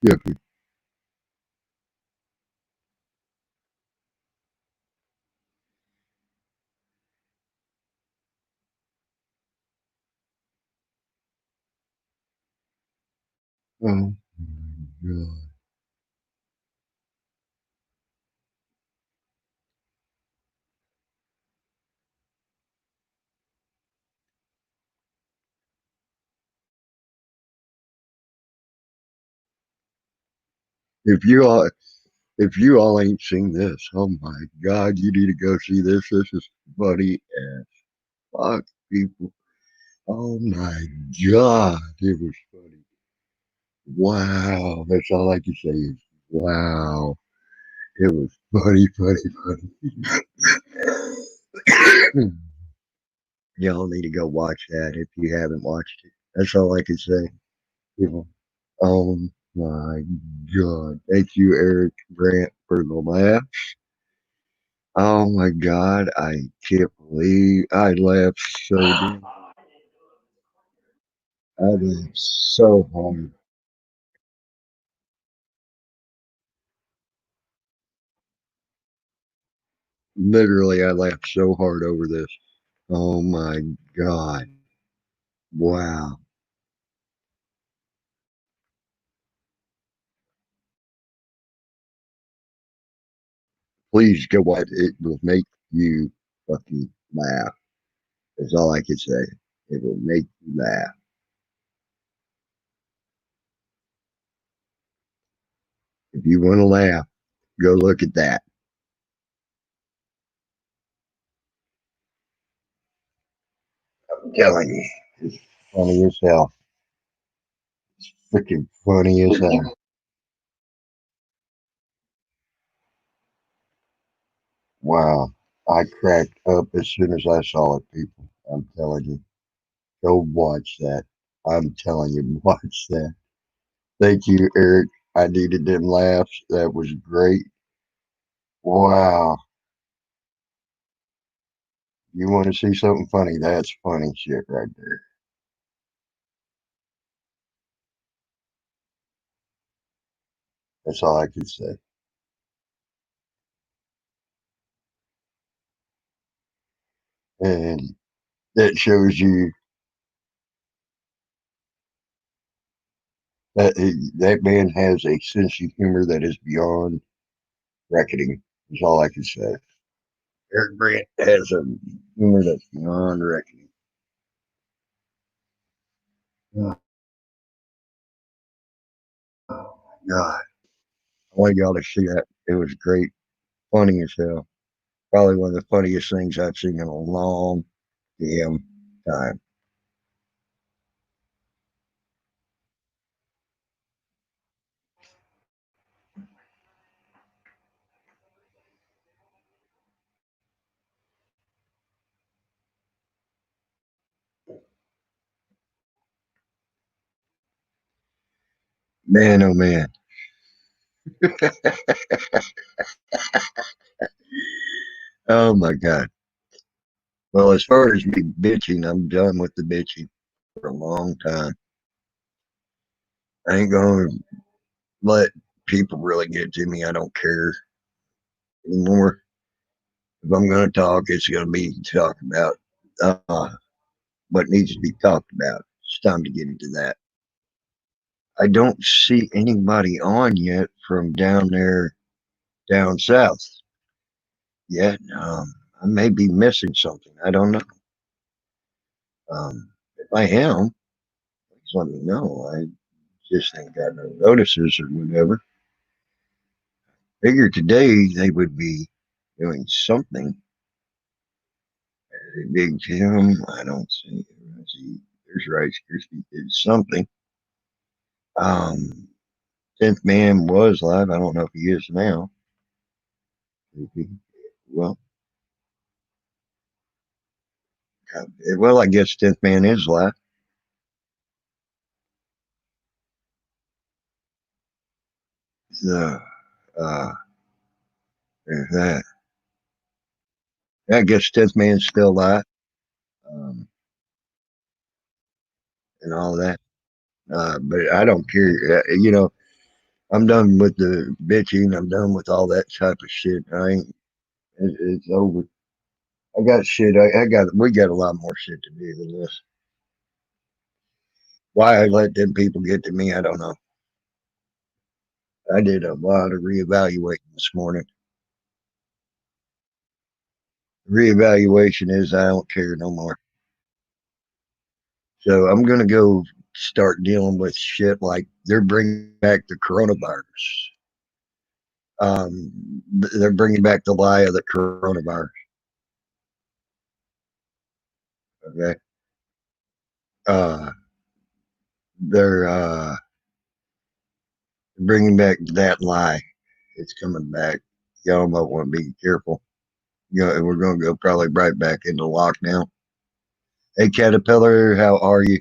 Yeah. Oh my God. If you all if you all ain't seen this, oh my God, you need to go see this. This is funny as fuck, people. Oh my God, it was funny. Wow, that's all I can say is wow. It was funny, funny, funny. Y'all need to go watch that if you haven't watched it. That's all I can say. People. Oh my God. Thank you, Eric Grant, for the laugh. Oh my God. I can't believe I laughed so damn. I laughed so hard. Literally, I laughed so hard over this. Oh my God. Wow. Please go watch it. It will make you fucking laugh. That's all I can say. It will make you laugh. If you want to laugh, go look at that. I'm telling you, it's funny as hell. Freaking funny as hell. Wow. I cracked up as soon as I saw it, people. I'm telling you. Go watch that. I'm telling you, watch that. Thank you, Eric. I needed them laughs. That was great. Wow. You want to see something funny? That's funny shit right there. That's all I can say. And that shows you that that man has a sense of humor that is beyond reckoning. Is all I can say. Eric Grant has a humor that's beyond reckoning. Oh, God. I want y'all to see that. It was great. Funny as hell. Probably one of the funniest things I've seen in a long damn time. Man, oh man. Oh my God. Well, as far as me bitching, I'm done with the bitching for a long time. I ain't going to let people really get to me. I don't care anymore. If I'm going to talk, it's going to be talk about what needs to be talked about. It's time to get into that. I don't see anybody on yet from down there, down south yet. I may be missing something. I don't know. If I am, please let me know. I just ain't got no notices or whatever. Figured today they would be doing something. Big Jim, I don't see. There's Rice Krispie did something. Um, 10th Man was live. I don't know if he is now. Well, well, I guess 10th Man is live. The there's that. I guess 10th Man's still live, um, and all that. But I don't care. You know, I'm done with the bitching. I'm done with all that type of shit. I ain't. It's over. I got shit. I got. We got a lot more shit to do than this. Why I let them people get to me, I don't know. I did a lot of reevaluating this morning. Reevaluation is I don't care no more. So I'm gonna go start dealing with shit like they're bringing back the coronavirus. They're bringing back the lie of the coronavirus. Okay. Uh, they're bringing back that lie. It's coming back. Y'all might want to be careful. You know, we're going to go probably right back into lockdown. Hey, Caterpillar, how are you?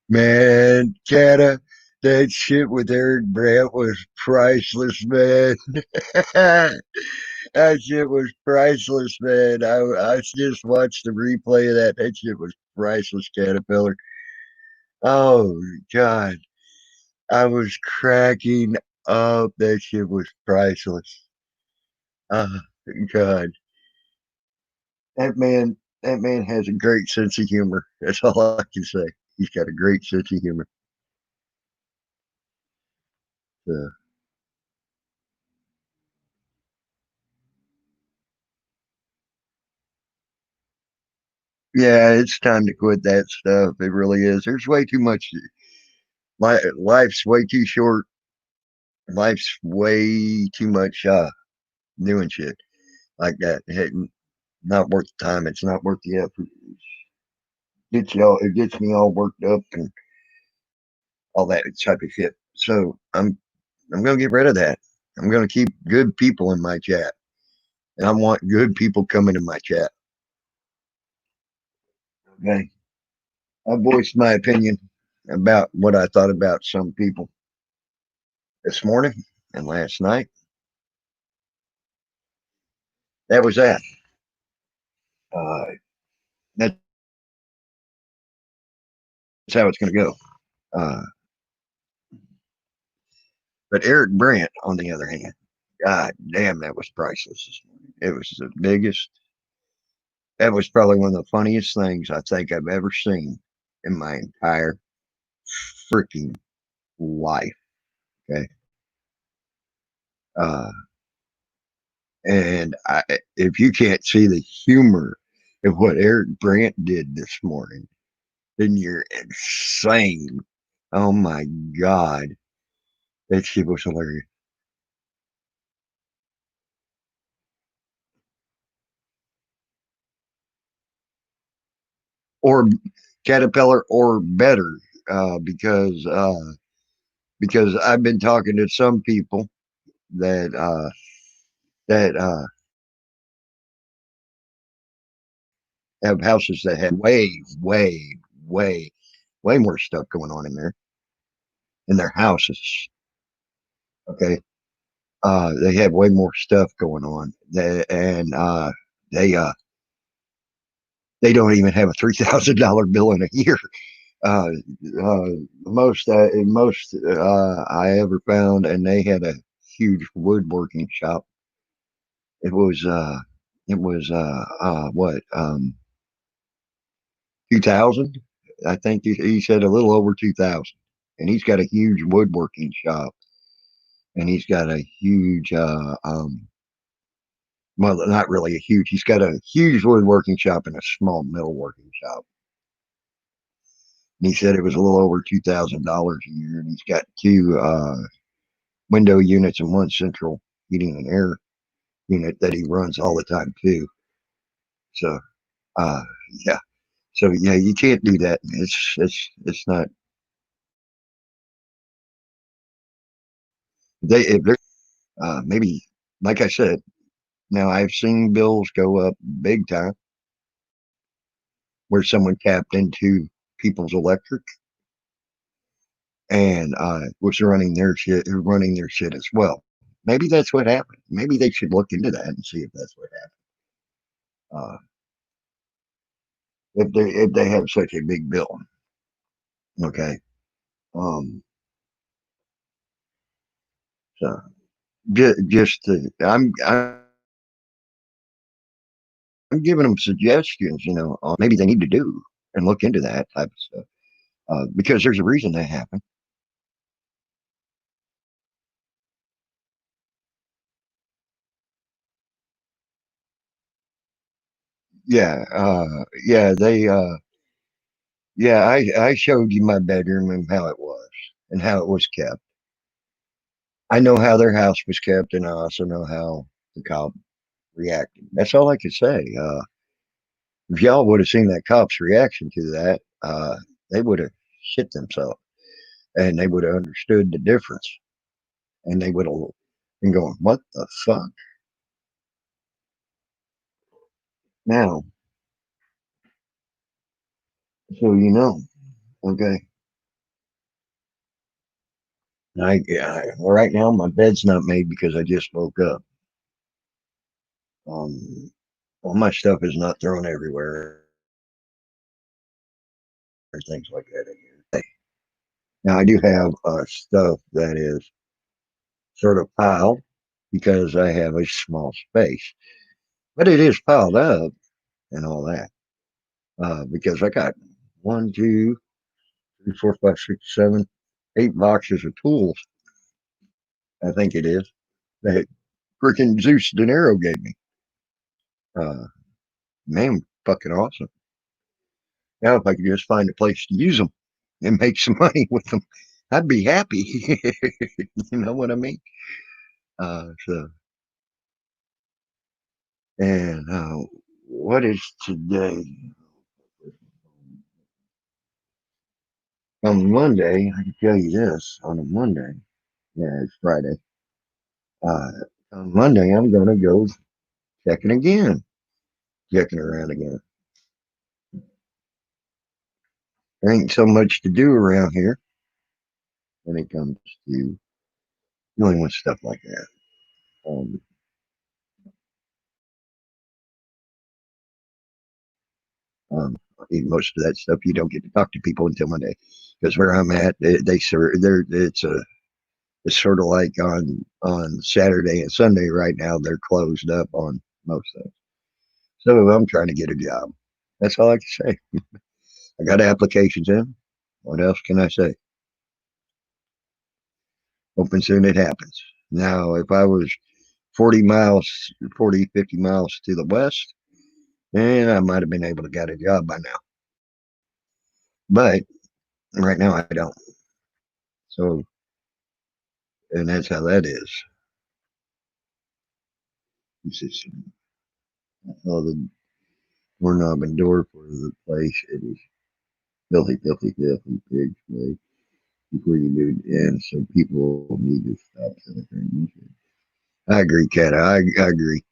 Man, Cata, that shit with Eric Brandt was priceless, man. That shit was priceless, man. I just watched the replay of that. That shit was priceless, Caterpillar. Oh, God. I was cracking up. That shit was priceless. Oh, God. That man has a great sense of humor. That's all I can say. He's got a great sense of humor. So, yeah, it's time to quit that stuff. It really is. There's way too much. Life's way too short. Life's way too much doing shit like that. Not worth the time. It's not worth the effort. It gets me all worked up and all that type of shit. So I'm gonna get rid of that. I'm gonna keep good people in my chat. And I want good people coming in my chat. Okay. I voiced my opinion about what I thought about some people this morning and last night. That was that. Uh, that's how it's going to go. Uh, but Eric Brandt, on the other hand, God damn, that was priceless this morning. It was the biggest. That was probably one of the funniest things I think I've ever seen in my entire freaking life. Okay. Uh, and if you can't see the humor of what Eric Brandt did this morning, then you're insane. Oh my God. That shit was hilarious. Or Caterpillar or better, because I've been talking to some people that that have houses that have way, way more stuff going on in their houses. Okay. They have way more stuff going on. They they don't even have a $3,000 bill in a year. Uh, most I ever found, and they had a huge woodworking shop. It was what 2000. I think he said a little over 2000, and he's got a huge woodworking shop, and he's got a huge well, not really a huge. He's got a huge woodworking shop and a small metalworking shop. And he said it was a little over $2,000 a year, and he's got two window units and one central heating and air unit that he runs all the time too. So, uh, yeah. So yeah, you can't do that. It's not. They if they're maybe like I said. Now I've seen bills go up big time where someone tapped into people's electric and was running their shit as well. Maybe that's what happened. Maybe they should look into that and see if that's what happened. If they have such a big bill, okay. Um, So just I'm giving them suggestions, on maybe they need to do and look into that type of stuff. Because there's a reason that happened. Yeah, yeah, yeah, I showed you my bedroom and how it was and how it was kept. I know how their house was kept, and I also know how the cop reacted. That's all I could say. If y'all would have seen that cop's reaction to that, they would have shit themselves, and they would have understood the difference, and they would have been going, "What the fuck?" Now, so you know, okay. Right now my bed's not made because I just woke up. Um, all my stuff is not thrown everywhere and things like that in here. Now I do have stuff that is sort of piled because I have a small space, but it is piled up and all that because I got one, two, three, four, five, six, seven, 8 boxes of tools. I think it is that freaking Zeus De Niro gave me. Uh, man, fucking awesome. Now, if I could just find a place to use them and make some money with them, I'd be happy. You know what I mean? So, and what is today? On Monday, I can tell you this. On a Monday, yeah, it's Friday. Uh, on Monday, I'm gonna go checking again, checking around again. There ain't so much to do around here when it comes to dealing with stuff like that. Um, Um, Most of that stuff you don't get to talk to people until Monday, because where I'm at, they're it's sort of like on Saturday and Sunday right now they're closed up on most things. So I'm trying to get a job. That's all I can say. I got applications in. What else can I say? Hoping soon it happens. Now, if I was 40 miles, 40, 50 miles to the west, then I might have been able to get a job by now. But right now I don't. So, and that's how that is. It's just all the doorknob and door for the place. It is filthy, filthy, filthy pigs play before you do it. And so people need to stop celebrating. I agree, Kat. I agree.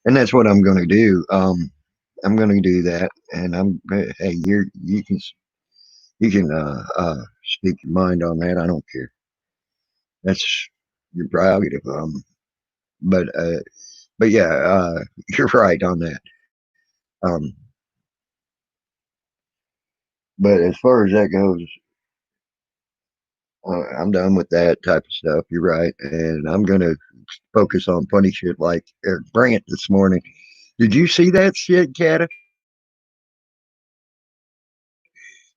And that's what I'm going to do. I'm going to do that. And hey, you can, speak your mind on that. I don't care. That's your prerogative. But, uh, but yeah, you're right on that. Um, but as far as that goes, I'm done with that type of stuff. You're right, and I'm gonna focus on funny shit like Eric Brandt this morning. Did you see that shit, Cat?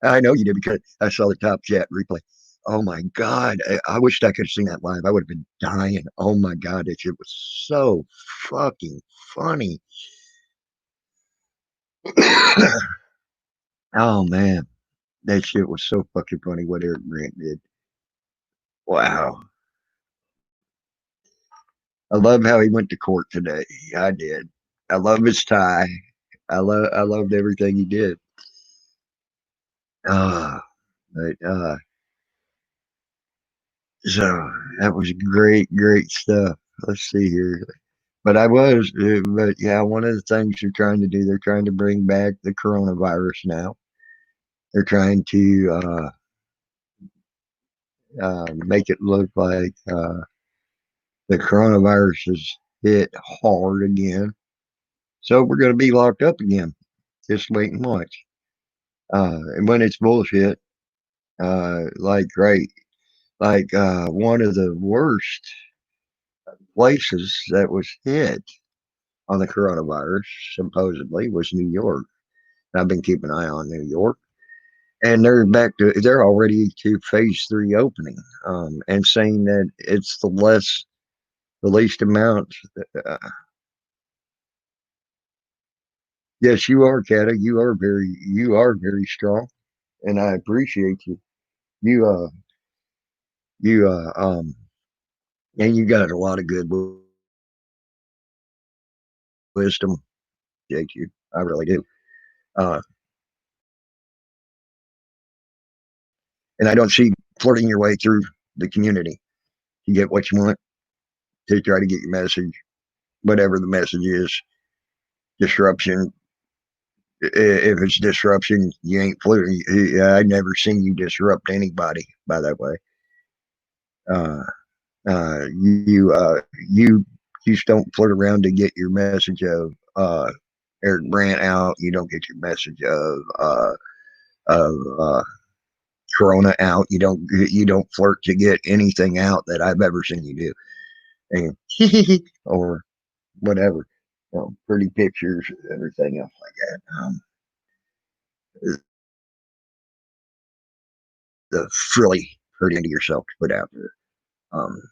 I know you did because I saw the top chat replay. Oh my god, I wished I could have seen that live. I would have been dying. Oh my god, that shit was so fucking funny. Oh man, that shit was so fucking funny. What Eric Brandt did. Wow. I love how he went to court today. I did. I love his tie. I loved everything he did. Ah, but so that was great, great stuff. Let's see here. But yeah, one of the things they're trying to do, they're trying to bring back the coronavirus now. They're trying to make it look like the coronavirus is hit hard again. So we're going to be locked up again. Just wait and watch. And when it's bullshit, like right, like one of the worst. places that was hit on the coronavirus supposedly was New York. I've been keeping an eye on New York, and they're already to phase 3 opening, and saying that it's the least amount. Uh, yes, you are, Kata. You are very strong, and I appreciate you. You, you, and you got a lot of good wisdom. Jake, you, I really do. Uh, and I don't see flirting your way through the community to get what you want, to try to get your message, whatever the message is. Disruption. If it's disruption, you ain't flirting. I never seen you disrupt anybody. By that way, uh, you just don't flirt around to get your message of Eric Brandt out. You don't get your message of Corona out. You don't flirt to get anything out that I've ever seen you do. And or whatever, pretty pictures, everything else like that. The frilly hurt into yourself to put out there. Um,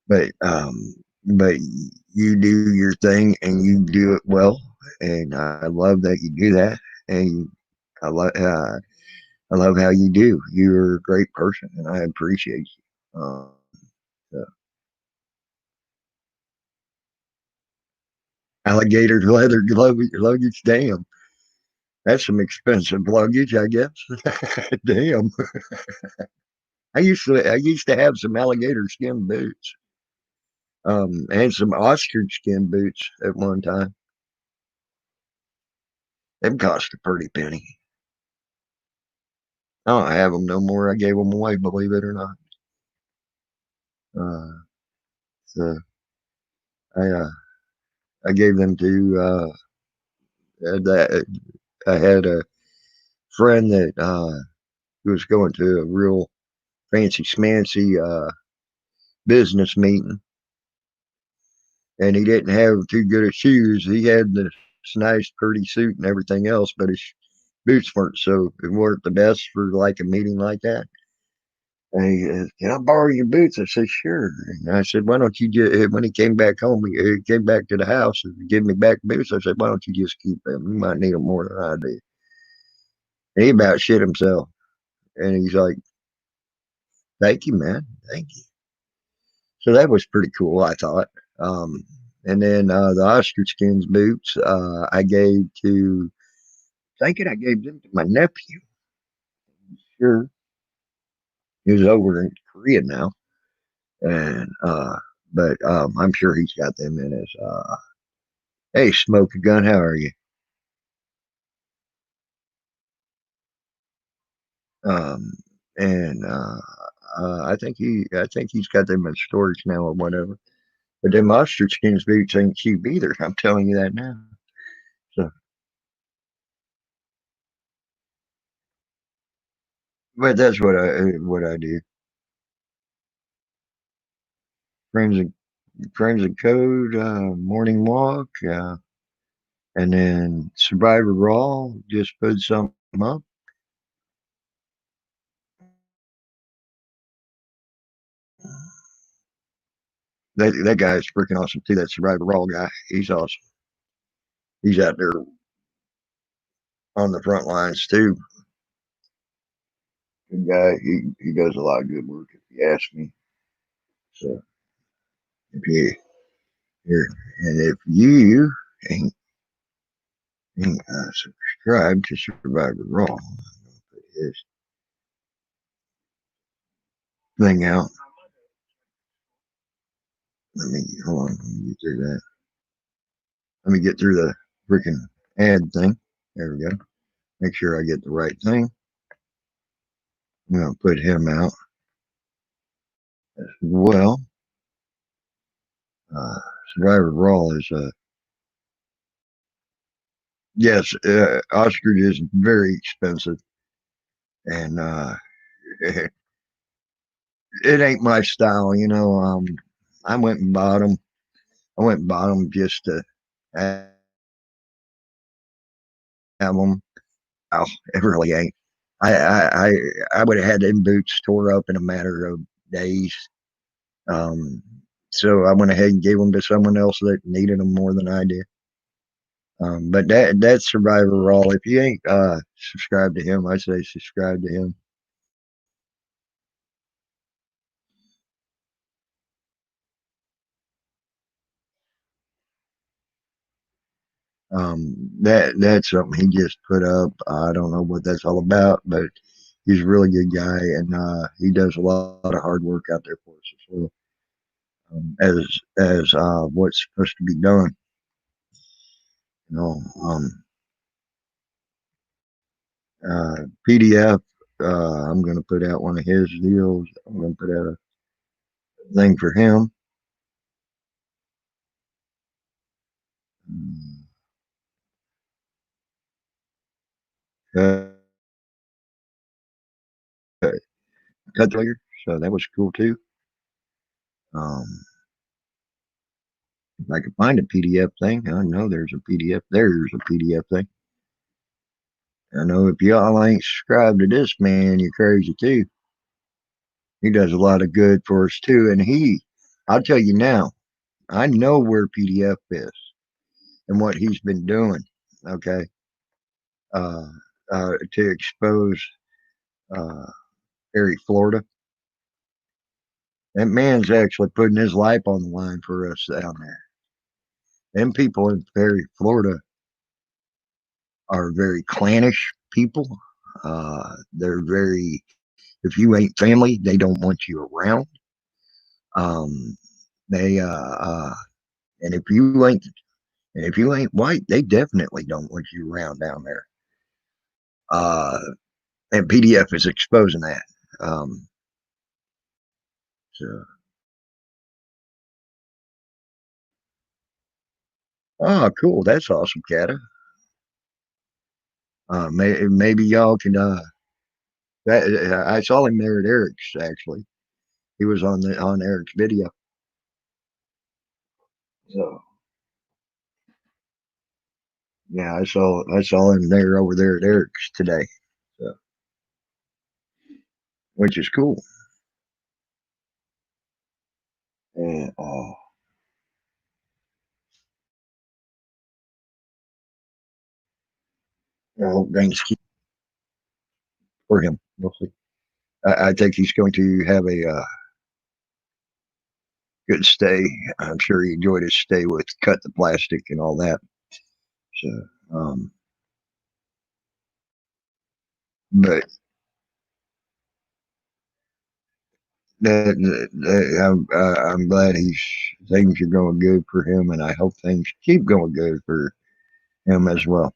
but you do your thing and you do it well, and I love that you do that, and I love I love how you do. You're a great person, and I appreciate you. So alligator leather luggage, damn, that's some expensive luggage, I guess. Damn, I used to have some alligator skin boots, and some ostrich skin boots at one time. Them cost a pretty penny. I don't have them no more. I gave them away, believe it or not. Uh, so I uh, I gave them to that. I had a friend that who was going to a real fancy schmancy business meeting, and he didn't have too good of shoes. He had this nice, pretty suit and everything else, but his boots weren't the best for like a meeting like that. And he said, "Can I borrow your boots?" I said, "Sure." And I said, "Why don't you just," when he came back home, he came back to the house and gave me back boots. I said, "Why don't you just keep them? You might need them more than I do." And he about shit himself. And he's like, "Thank you, man. Thank you." So that was pretty cool, I thought. Um, and then the ostrich skins boots, I gave them to my nephew. Sure. He was over in Korea now. And, but I'm sure he's got them in his, hey, Smoke a Gun, how are you? Um, and I think he's got them in storage now or whatever. But them ostrich skins boots ain't cheap either. I'm telling you that now. So, but that's what I do. Friends and Friends and Code, Morning Walk, and then Survivor Raw. Just put something up. That guy's freaking awesome too. That Survivor Raw guy, he's awesome. He's out there on the front lines too. Good guy. He does a lot of good work if you ask me. So if you here and if you ain't, ain't subscribed to Survivor Raw, I'm gonna put his thing out. Let me hold on. Let me get through that. Let me get through the freaking ad thing. There we go. Make sure I get the right thing. I'm gonna put him out as well. Uh, Survivor Raw is yes, ostrich is very expensive, and it ain't my style, you know. I went and bought them. I went and bought them just to have them. No, it really ain't. I would have had them boots tore up in a matter of days. Um, so I went ahead and gave them to someone else that needed them more than I did. But that's Survivor Raw. If you ain't subscribed to him, I say subscribe to him. That's something he just put up. I don't know what that's all about, but he's a really good guy, and he does a lot of hard work out there for us as well. As what's supposed to be done, you know. PDF. I'm going to put out one of his deals. I'm going to put out a thing for him. Uh, cut later, so that was cool too. Um, if I could find a PDF thing, I know there's a PDF. There's a PDF thing. I know if y'all ain't subscribed to this man, you're crazy too. He does a lot of good for us too, and I'll tell you now, I know where PDF is and what he's been doing. Okay, uh, to expose uh, Perry, Florida. That man's actually putting his life on the line for us down there. Them people in Perry, Florida are very clannish people. They're very, if you ain't family, they don't want you around. Um, they, and if you ain't white, they definitely don't want you around down there. Uh, and PDF is exposing that. Um, so, oh, cool. That's awesome, Kata. Maybe y'all can, I saw him there at Eric's actually. He was on Eric's video. So yeah, I saw him there over there at Eric's today, so, which is cool. And I hope things keep for him. We'll see. I think he's going to have a good stay. I'm sure he enjoyed his stay with cut the plastic and all that. So, um, but I'm glad things are going good for him, and I hope things keep going good for him as well.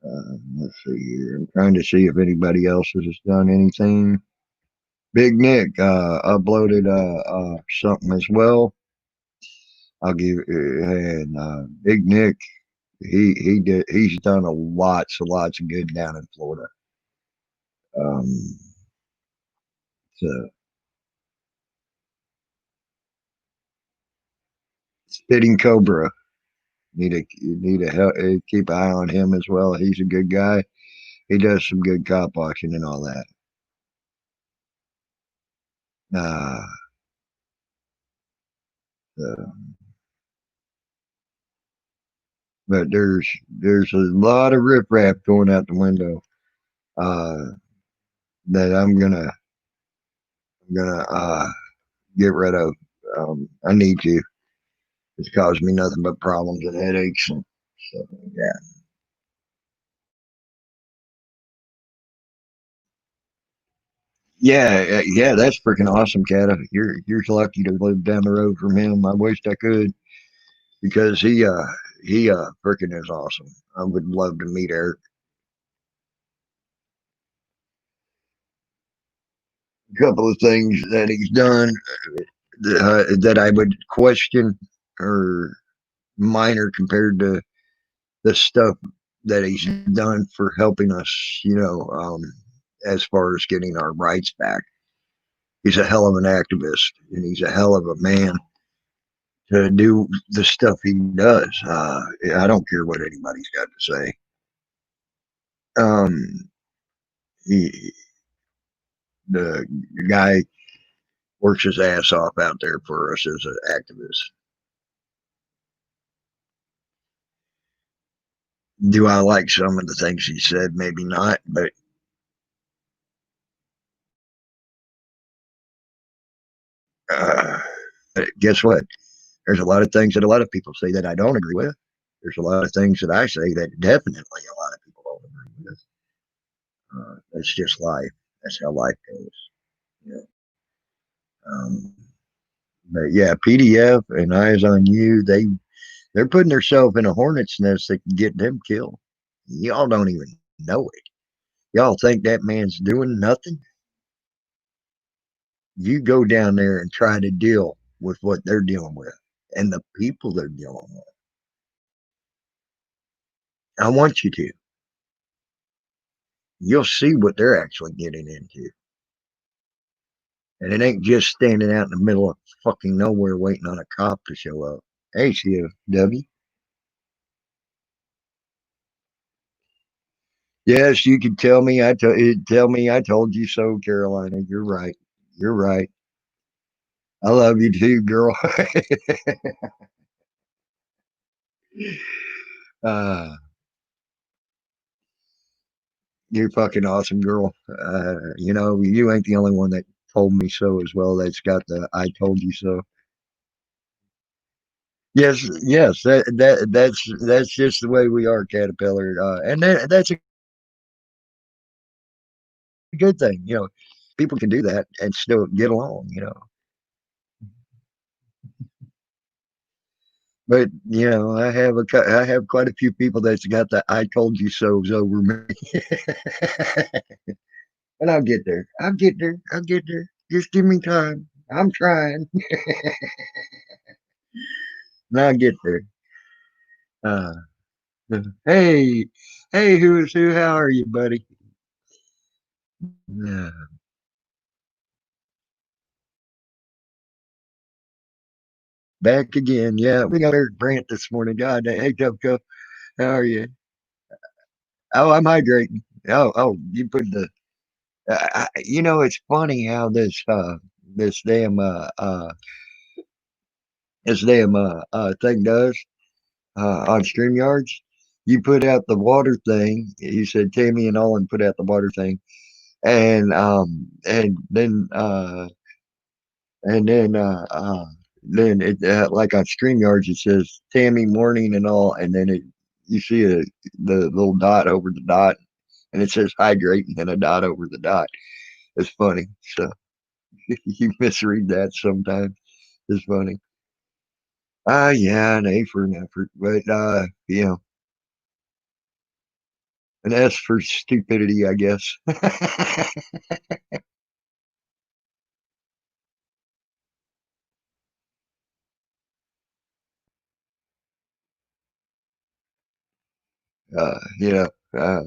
Oh, let's see here. I'm trying to see if anybody else has done anything. Big Nick uploaded something as well. I'll give and Big Nick he's done a lots of good down in Florida. Um, so Spitting Cobra need to help, keep an eye on him as well. He's a good guy. He does some good cop watching and all that. Uh, so, but there's a lot of riffraff going out the window uh, that I'm gonna get rid of. I need to. It's caused me nothing but problems and headaches and stuff like that. Yeah, that's freaking awesome, Cat. You're lucky to live down the road from him. I wished I could because he freaking is awesome. I would love to meet Eric. A couple of things that he's done. that I would question or minor compared to the stuff that he's done for helping us, as far as getting our rights back. He's a hell of an activist, and he's a hell of a man to do the stuff he does. I don't care what anybody's got to say. Um, he, the guy works his ass off out there for us as an activist. Do I like some of the things he said? Maybe not, but uh, guess what? There's a lot of things that a lot of people say that I don't agree with. There's a lot of things that I say that definitely a lot of people don't agree with. That's just life. That's how life goes. You know? But yeah, PDF and Eyes on You, they're putting themselves in a hornet's nest that can get them killed. Y'all don't even know it. Y'all think that man's doing nothing? You go down there and try to deal with what they're dealing with and the people they're dealing with. I want you to. You'll see what they're actually getting into. And it ain't just standing out in the middle of fucking nowhere waiting on a cop to show up. Hey, CFW. Yes, you can tell me I told you so, Carolina. You're right. You're right. I love you too, girl. uh, you're fucking awesome, girl. You ain't the only one that told me so as well. That's got the "I told you so." Yes, yes. That's just the way we are, Caterpillar. And that's a good thing. People can do that and still get along. But I have quite a few people that's got the "I told you so's" over me, and I'll get there. I'll get there. I'll get there. Just give me time. I'm trying, and I'll get there. Uh, hey, hey, who is who? How are you, buddy? Yeah. Back again. Yeah, we got Eric Brandt this morning. God, hey, Cupco, how are you? Oh, I'm hydrating. Oh, you put the. It's funny how this damn thing does on StreamYards. You put out the water thing. You said Tammy and Olin put out the water thing, and then it like on StreamYards it says Tammy morning and all, and then you see the little dot over the dot, and it says hydrate, and then a dot over the dot. It's funny. So you misread that sometimes. It's funny. Yeah, an A for an effort, but an S for stupidity, I guess. You know, uh,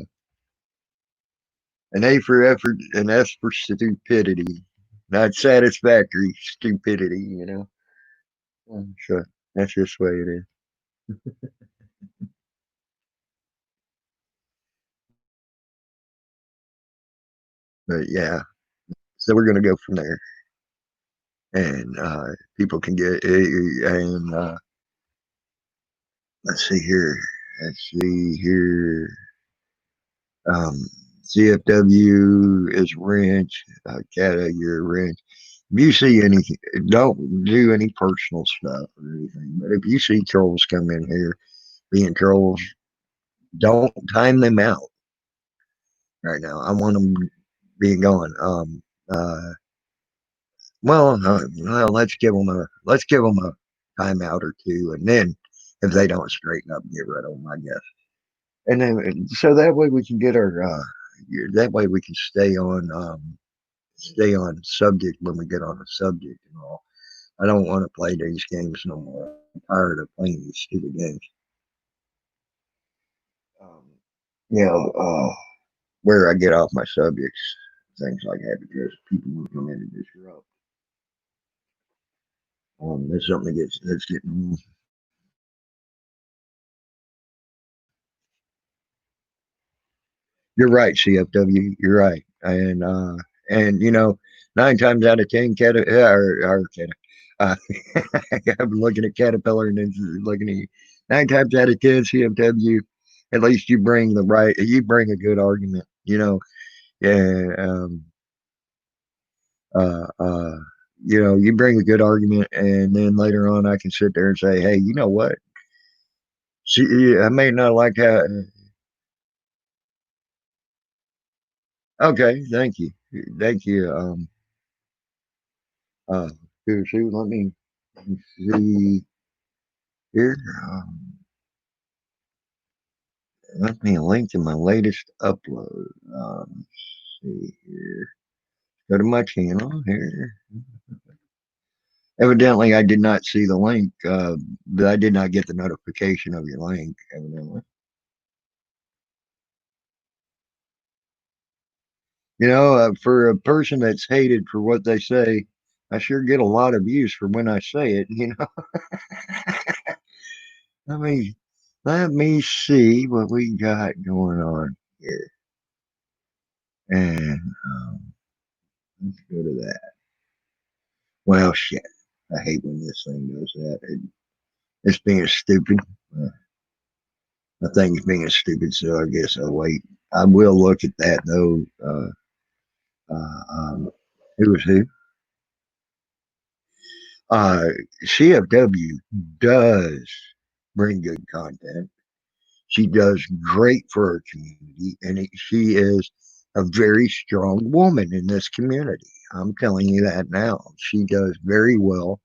an A for effort, an S for stupidity, not satisfactory stupidity. So that's just the way it is. But yeah, so we're gonna go from there, and people can get and let's see here. Let's see here. Um, CFW is wrench. Cata, you're a wrench. If you see anything, don't do any personal stuff or anything. But if you see trolls come in here being trolls, don't time them out right now. I want them being gone. Uh, well, let's give them a timeout or two, and then if they don't straighten up, get rid of them, I guess. And then so that way we can get our that way we can stay on subject when we get on a subject and all. I don't want to play these games no more. I'm tired of playing these stupid games. Um, you know, where I get off my subjects, things like that, because people will come in and disrupt. There's something that's getting. You're right, CFW. You're right, and nine times out of ten, uh, I'm looking at Caterpillar and then looking at you. 9 times out of ten, CFW. At least you bring the right. You bring a good argument. Yeah. Uh, uh, you bring a good argument, and then later on, I can sit there and say, "Hey, you know what? See, I may not like how." Okay, thank you. Uh, here, see, let me see here. Let me link to my latest upload. Let's see here. Go to my channel here. Evidently, I did not see the link, but I did not get the notification of your link, evidently. For a person that's hated for what they say, I sure get a lot of views for when I say it. Let me let me see what we got going on here. And let's go to that. Well, shit. I hate when this thing does that. It's being stupid. Uh, I think it's being stupid, so I guess I'll wait. I will look at that though. Who was who? Uh, CFW does bring good content. She does great for her community, and she is a very strong woman in this community. I'm telling you that now. She does very well.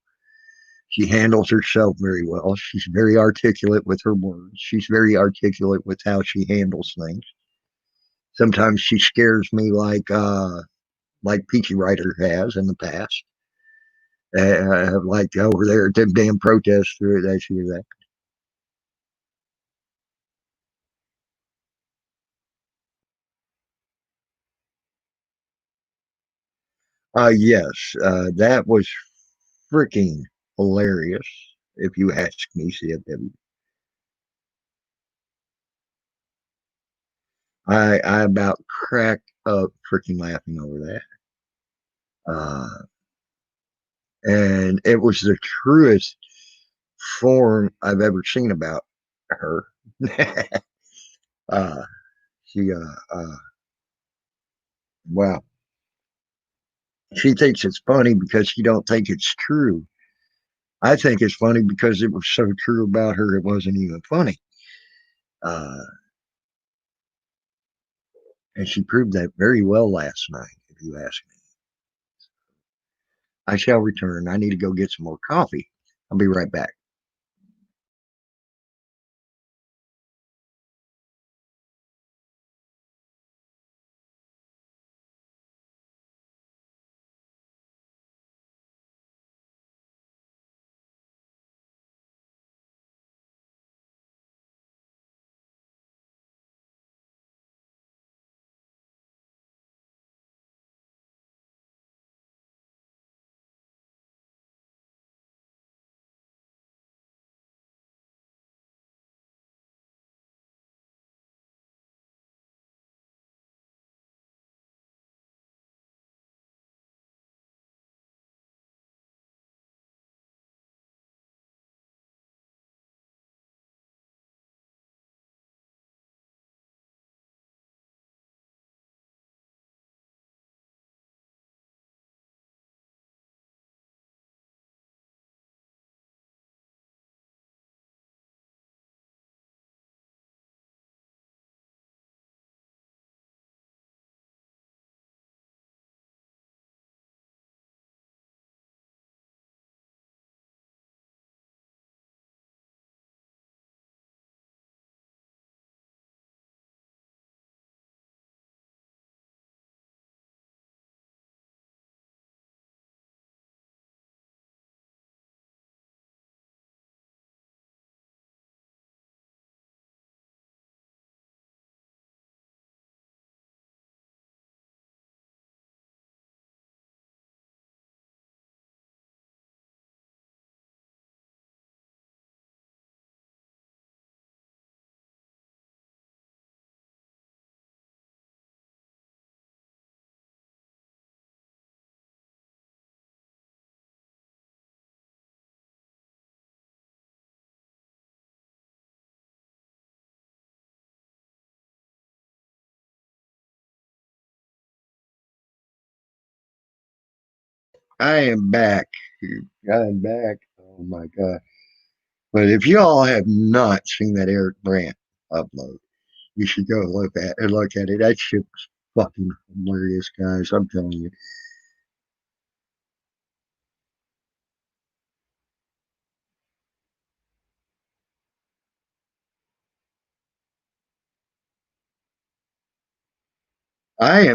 She handles herself very well. She's very articulate with her words. She's very articulate with how she handles things. Sometimes she scares me like Peachy Writer has in the past. Like over there at them damn protests that she was at. Yes, that was freaking hilarious, if you ask me, CFW. I about cracked up freaking laughing over that. Uh, and it was the truest form I've ever seen about her. uh, she, wow. She thinks it's funny because she don't think it's true. I think it's funny because it was so true about her, it wasn't even funny. Uh, and she proved that very well last night, if you ask me. I shall return. I need to go get some more coffee. I'll be right back. I am back. I am back. Oh my God. But if y'all have not seen that Eric Brandt upload, you should go look at it. That shit was fucking hilarious, guys. I'm telling you. I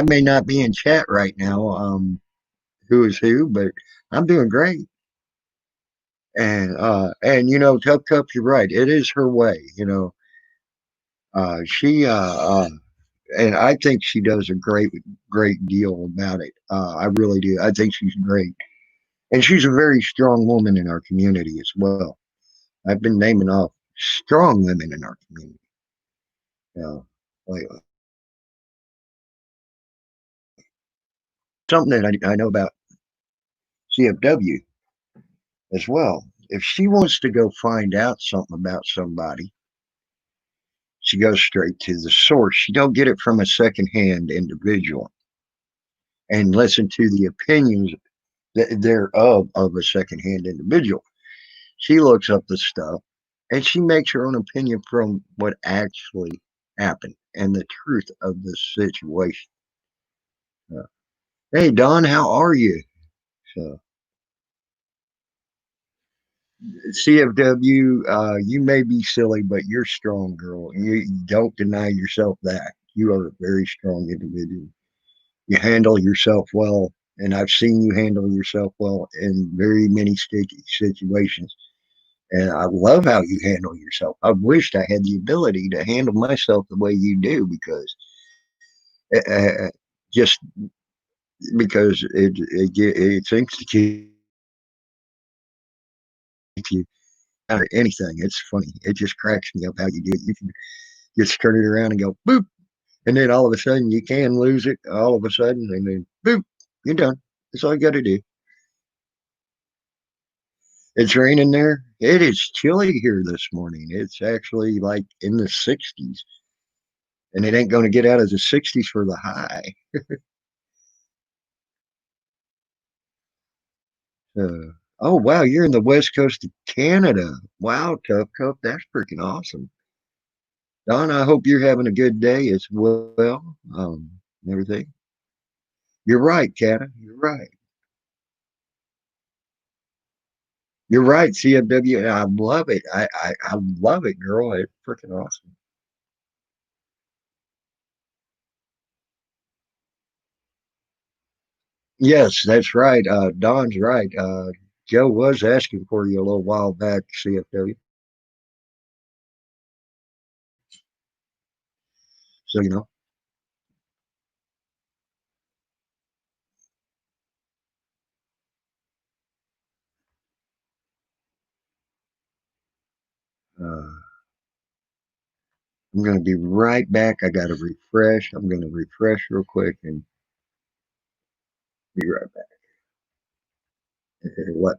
may not be in chat right now, who is who, but I'm doing great. And you know, Tough Cup, you're right. It is her way, you know. She and I think she does a great deal about it. I really do. I think she's great. And she's a very strong woman in our community as well. I've been naming off strong women in our community, lately. Something that I know about CFW as well. If she wants to go find out something about somebody, she goes straight to the source. She don't get it from a secondhand individual and listen to the opinions thereof of a secondhand individual. She looks up the stuff and she makes her own opinion from what actually happened and the truth of the situation. Uh, hey Don, how are you? So CFW, you may be silly, but you're strong, girl. You don't deny yourself that. You are a very strong individual. You handle yourself well, and I've seen you handle yourself well in very many sticky situations. And I love how you handle yourself. I wished I had the ability to handle myself the way you do because just because it seems to keep you out of anything. It's funny. It just cracks me up how you do it. You can just turn it around and go boop, and then all of a sudden you can lose it. All of a sudden, and then boop, you're done. That's all you got to do. It's raining there. It is chilly here this morning. It's actually like in the 60s, and it ain't going to get out of the 60s for the high. Oh wow, you're in the west coast of Canada. Wow, Tough Cup, that's freaking awesome. Don, I hope you're having a good day as well. Everything. You're right, Kata. You're right. You're right, CFW. I love it. I love it, girl. It's freaking awesome. Yes, that's right. Don's right. Joe was asking for you a little while back, CFW. So, you know, uh, I'm going to be right back. I got to refresh. I'm going to refresh real quick and be right back. What?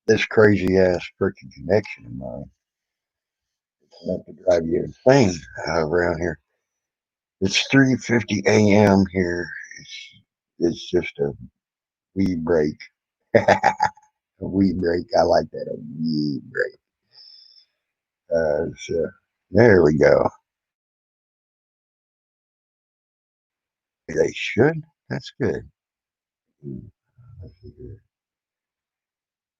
This crazy ass freaking connection of mine. It's enough to drive you insane around here. It's 3:50 a.m. here. It's just a wee break. A wee break. I like that. A wee break. So there we go. They should. That's good. Hmm, let's see here.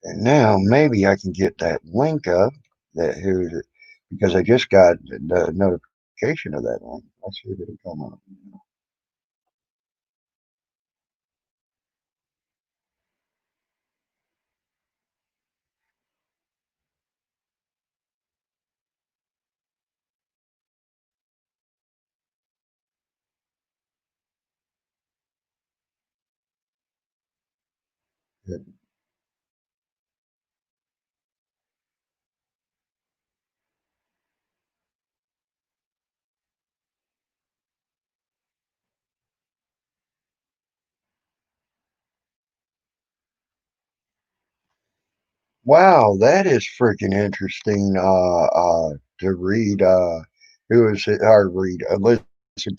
And now maybe I can get that link up that who's it because I just got the notification of that link. Let's see if it'll come up. Wow, that is freaking interesting to read. Who is it? Or read, listen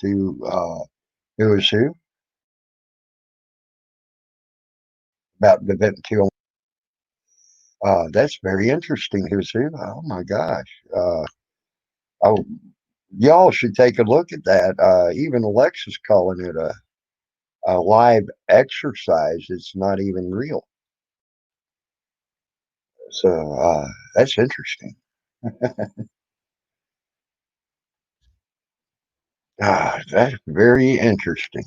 to who is who about the event two. That's very interesting. Who's who? Oh my gosh. Oh, y'all should take a look at that. Even Alexa's calling it a live exercise. It's not even real. So that's interesting. That's very interesting.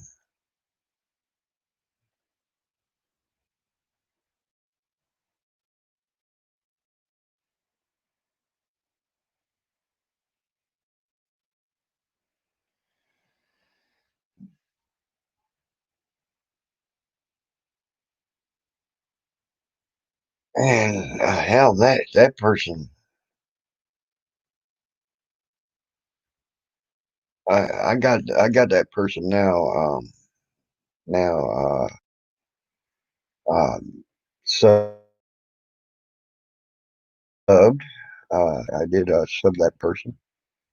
And hell, that person, I got that person now. Now, subbed. I did sub that person.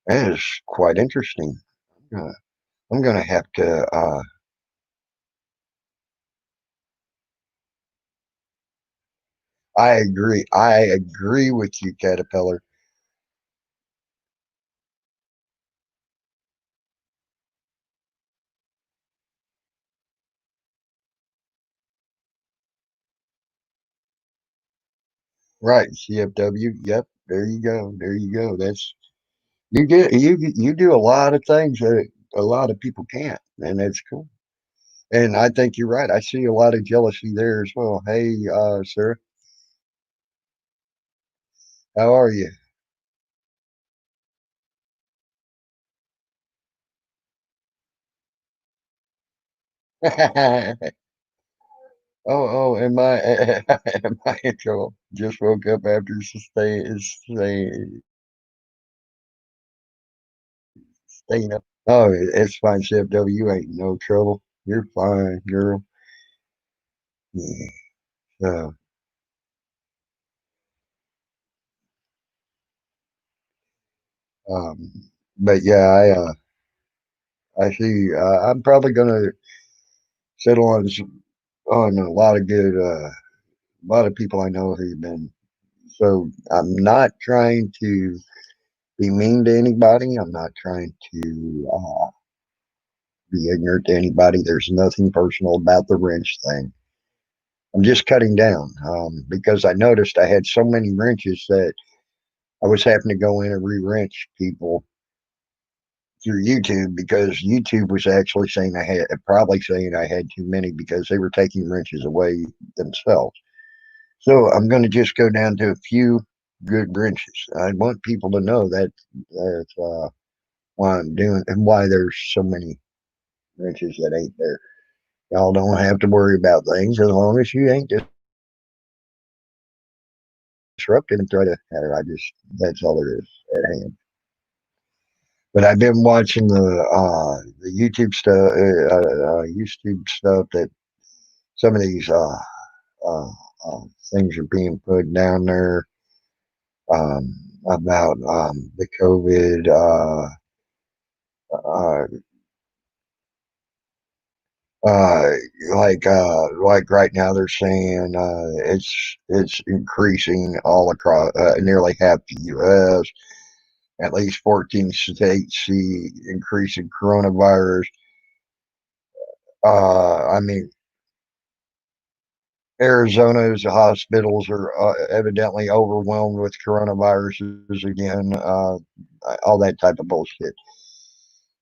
That is quite interesting. Uh, I'm gonna have to. I agree. I agree with you, Caterpillar. Right, CFW. Yep, there you go. There you go. That's you do a lot of things that a lot of people can't, and that's cool. And I think you're right. I see a lot of jealousy there as well. Hey, sir, how are you? Am I am I in trouble? Just woke up after staying up. Oh, it's fine, CFW. Ain't no trouble. You're fine, girl. Yeah. So, um, but yeah, I see. I'm probably gonna settle on a lot of good, a lot of people I know who've been. So I'm not trying to be mean to anybody. I'm not trying to be ignorant to anybody. There's nothing personal about the wrench thing. I'm just cutting down because I noticed I had so many wrenches that I was having to go in and re-wrench people through YouTube because YouTube was actually saying I had probably saying I had too many because they were taking wrenches away themselves. So I'm going to just go down to a few good wrenches. I want people to know that that's why I'm doing and why there's so many wrenches that ain't there. Y'all don't have to worry about things as long as you ain't disrupting and try to. I just that's all there is at hand. But I've been watching the YouTube stuff that some of these uh, uh, things are being put down there um, about the COVID. Uh, uh, like right now they're saying it's increasing all across nearly half the U.S. At least 14 states see increasing coronavirus. I mean, Arizona's hospitals are evidently overwhelmed with coronaviruses again, all that type of bullshit.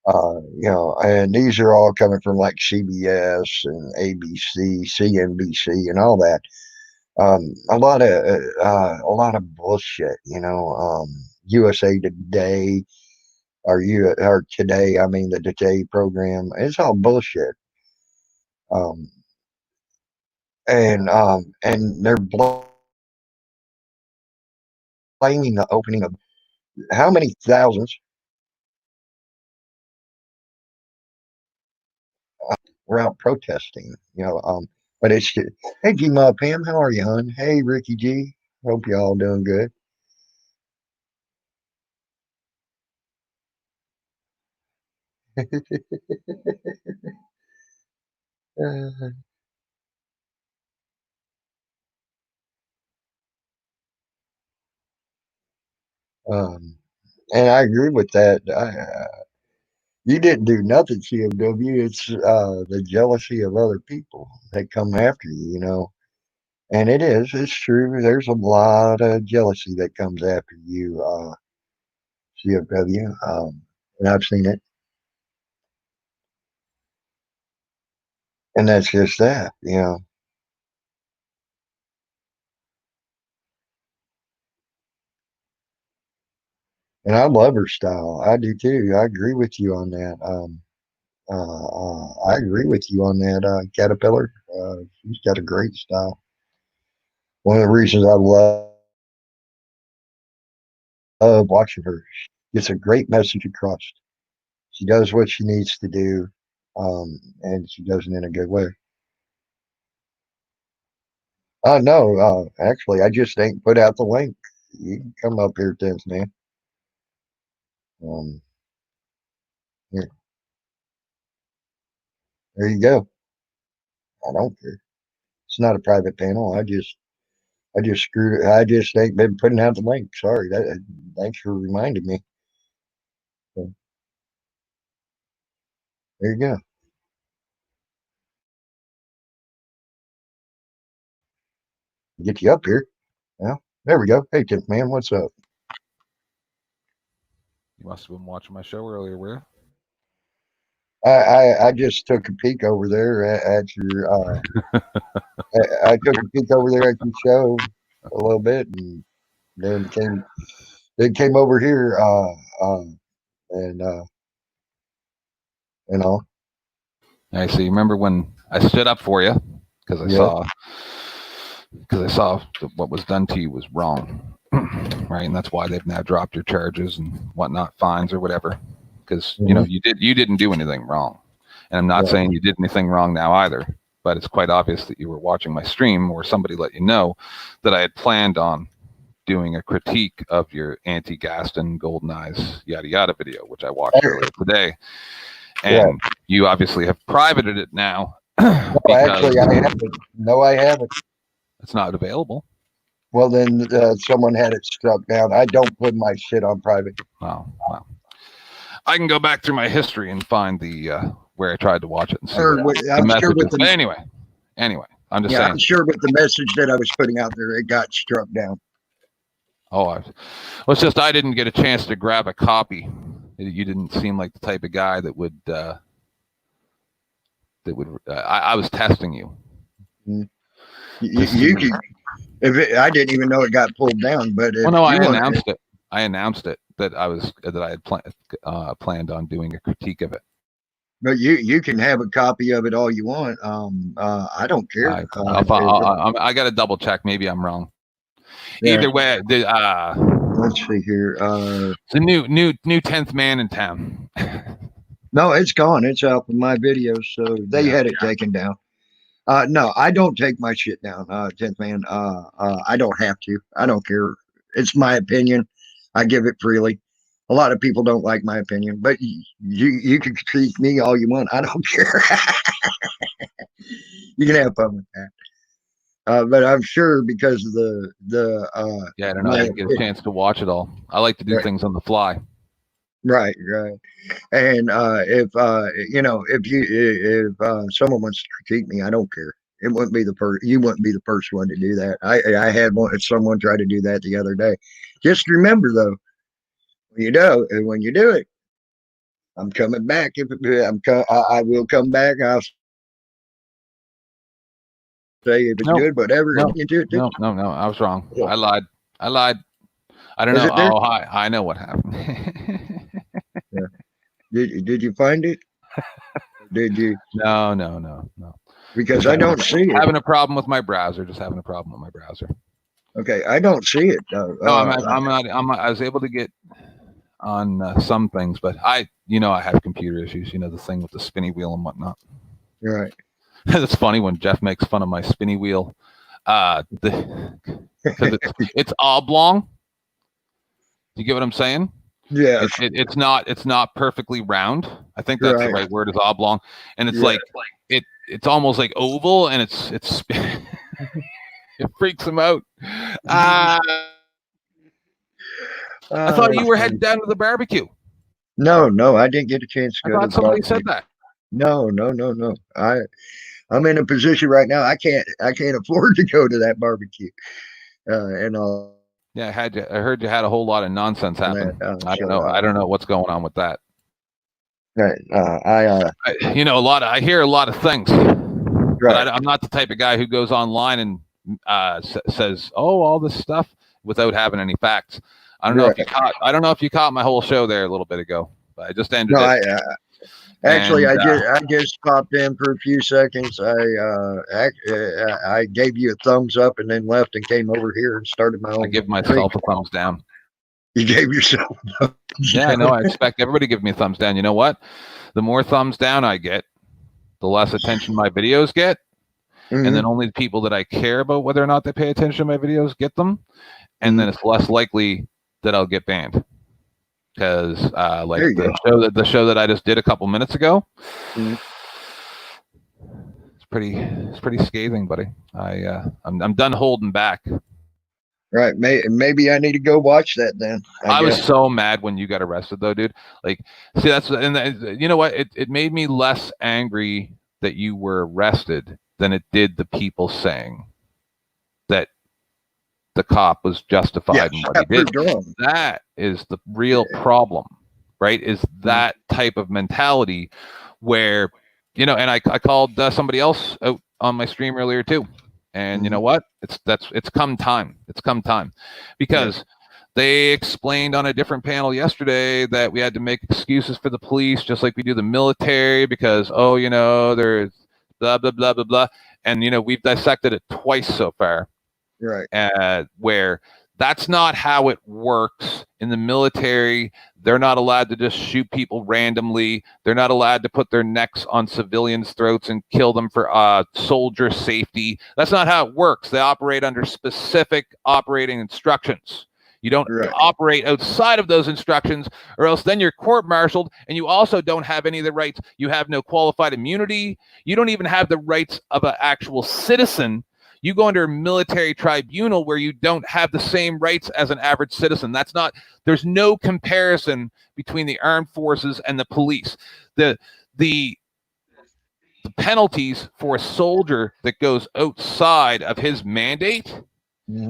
And these are all coming from like CBS and ABC, CNBC, and all that. A lot of bullshit. USA Today or Today. I mean the Today program. It's all bullshit. Um, and they're blaming the opening of how many thousands were out protesting. But it's hey G Ma Pam, how are you, hon? Hey Ricky G, Hope you all doing good. Uh, um, and I agree with that. You didn't do nothing, CMW. It's the jealousy of other people that come after you, you know. And it's true. There's a lot of jealousy that comes after you, CFW. And I've seen it. And that's just that, you know. And I love her style. I do too. I agree with you on that. I agree with you on that, Caterpillar. She's got a great style. One of the reasons I love watching her, she gets a great message across. She does what she needs to do, and she does it in a good way. No, actually, I just ain't put out the link. You can come up here, Tim's man. Um, here, there you go. I don't care. It's not a private panel. I just screwed it. I just ain't been putting out the link. Sorry. Thanks for reminding me. So, there you go. Get you up here. Well, there we go. Hey, Tim, man, what's up? You must have been watching my show earlier, were you? I just took a peek over there at your. I took a peek over there at your show a little bit, and then came over here. And you know, I see. Remember when I stood up for you because I yeah, saw that what was done to you was wrong, right? And that's why they've now dropped your charges and whatnot, fines or whatever. Because hmm, you didn't do anything wrong, and I'm not right, saying you did anything wrong now either. But it's quite obvious that you were watching my stream, or somebody let you know that I had planned on doing a critique of your anti-Gaston Golden Eyes yada yada video, which I watched earlier today. right. And you obviously have privated it now No, because actually, I haven't. No, I haven't. it's not available. Well, then someone had it struck down. I don't put my shit on private. Wow. I can go back through my history and find the where I tried to watch it and see Or what the I'm sure message with is. But the anyway, I'm just yeah, saying. I'm sure with the message that I was putting out there, it got struck down. Oh, it's just I didn't get a chance to grab a copy. You didn't seem like the type of guy that would. I was testing you. Mm. To see. You could. I didn't even know it got pulled down, but Well, if no, you want, I announced it that I had planned on doing a critique of it. but you can have a copy of it all you want. I don't care. I got to double check. Maybe I'm wrong. Yeah. Either way, Let's see here. the new 10th man in town. No, it's gone. It's out of my videos, so they Yeah. had it taken down. No, I don't take my shit down, 10th man. I don't have to. I don't care. It's my opinion. I give it freely. A lot of people don't like my opinion, but you can critique me all you want. I don't care. You can have fun with that. But I'm sure because of Yeah, I don't know. I my didn't get a chance to watch it all. I like to do right, things on the fly. right. And if if someone wants to critique me, I don't care. It wouldn't be the first. You wouldn't be the first one to do that. I had someone try to do that the other day. Just remember though, when you do it, I'm coming back. If I will come back. I'll say if it's No, good, whatever, no, and you do it too. no. I was wrong. Yeah. I lied. I don't Was know. it there? Oh, hi. I know what happened. Yeah. Did you find it? Did you? No. Because I don't see it. Having a problem with my browser. Just having a problem with my browser. Okay, I don't see it. No, I was able to get on some things, but I have computer issues. You know, the thing with the spinny wheel and whatnot. right. It's funny when Jeff makes fun of my spinny wheel Because it's oblong. Do you get what I'm saying? Yes. It's not perfectly round. I think that's the Right. right word, is oblong, and it's Yeah. like it's almost like oval, and it's it freaks him out. I thought you were heading down to the barbecue. No, I didn't get a chance I to go to thought the somebody said barbecue. that. No. I'm in a position right now. I can't afford to go to that barbecue. And all Yeah, I heard you had a whole lot of nonsense that. happen. I don't know what's going on with that. I I hear a lot of things, but right. I'm not the type of guy who goes online and says, "Oh, all this stuff," without having any facts. I don't know if you Right. caught. I don't know if you caught my whole show there a little bit ago, but I just ended No, it. actually, And I just popped in for a few seconds. I gave you a thumbs up and then left and came over here and started my I own give stream. myself a thumbs down. You gave yourself a thumbs Yeah, I know. down. I expect everybody to give me a thumbs down. You know what? The more thumbs down I get, the less attention my videos get, and then Mm-hmm. only the people that I care about whether or not they pay attention to my videos get them, and Mm-hmm. then it's less likely that I'll get banned. Because like There you go. the show that I just did a couple minutes ago, Mm-hmm. it's pretty scathing, buddy. I'm done holding back. Right. Maybe I need to go watch that then. I I was guess. so mad when you got arrested, though, dude. Like, see, you know what? It made me less angry that you were arrested than it did the people saying that the cop was justified in Yes. what he did. Wrong. That is the real problem, right? Is that type of mentality where, and I called somebody else out on my stream earlier too. And you know what? It's come time. It's come time because they explained on a different panel yesterday that we had to make excuses for the police, just like we do the military, because, there's blah, blah, blah, blah, blah. And, we've dissected it twice so far, Right. where that's not how it works in the military. They're not allowed to just shoot people randomly. They're not allowed to put their necks on civilians' throats and kill them for soldier safety. That's not how it works. They operate under specific operating instructions. You don't operate outside of those instructions, or else then you're court-martialed, and you also don't have any of the rights. You have no qualified immunity. You don't even have the rights of an actual citizen. You go under a military tribunal where you don't have the same rights as an average citizen. There's no comparison between the armed forces and the police. The penalties for a soldier that goes outside of his mandate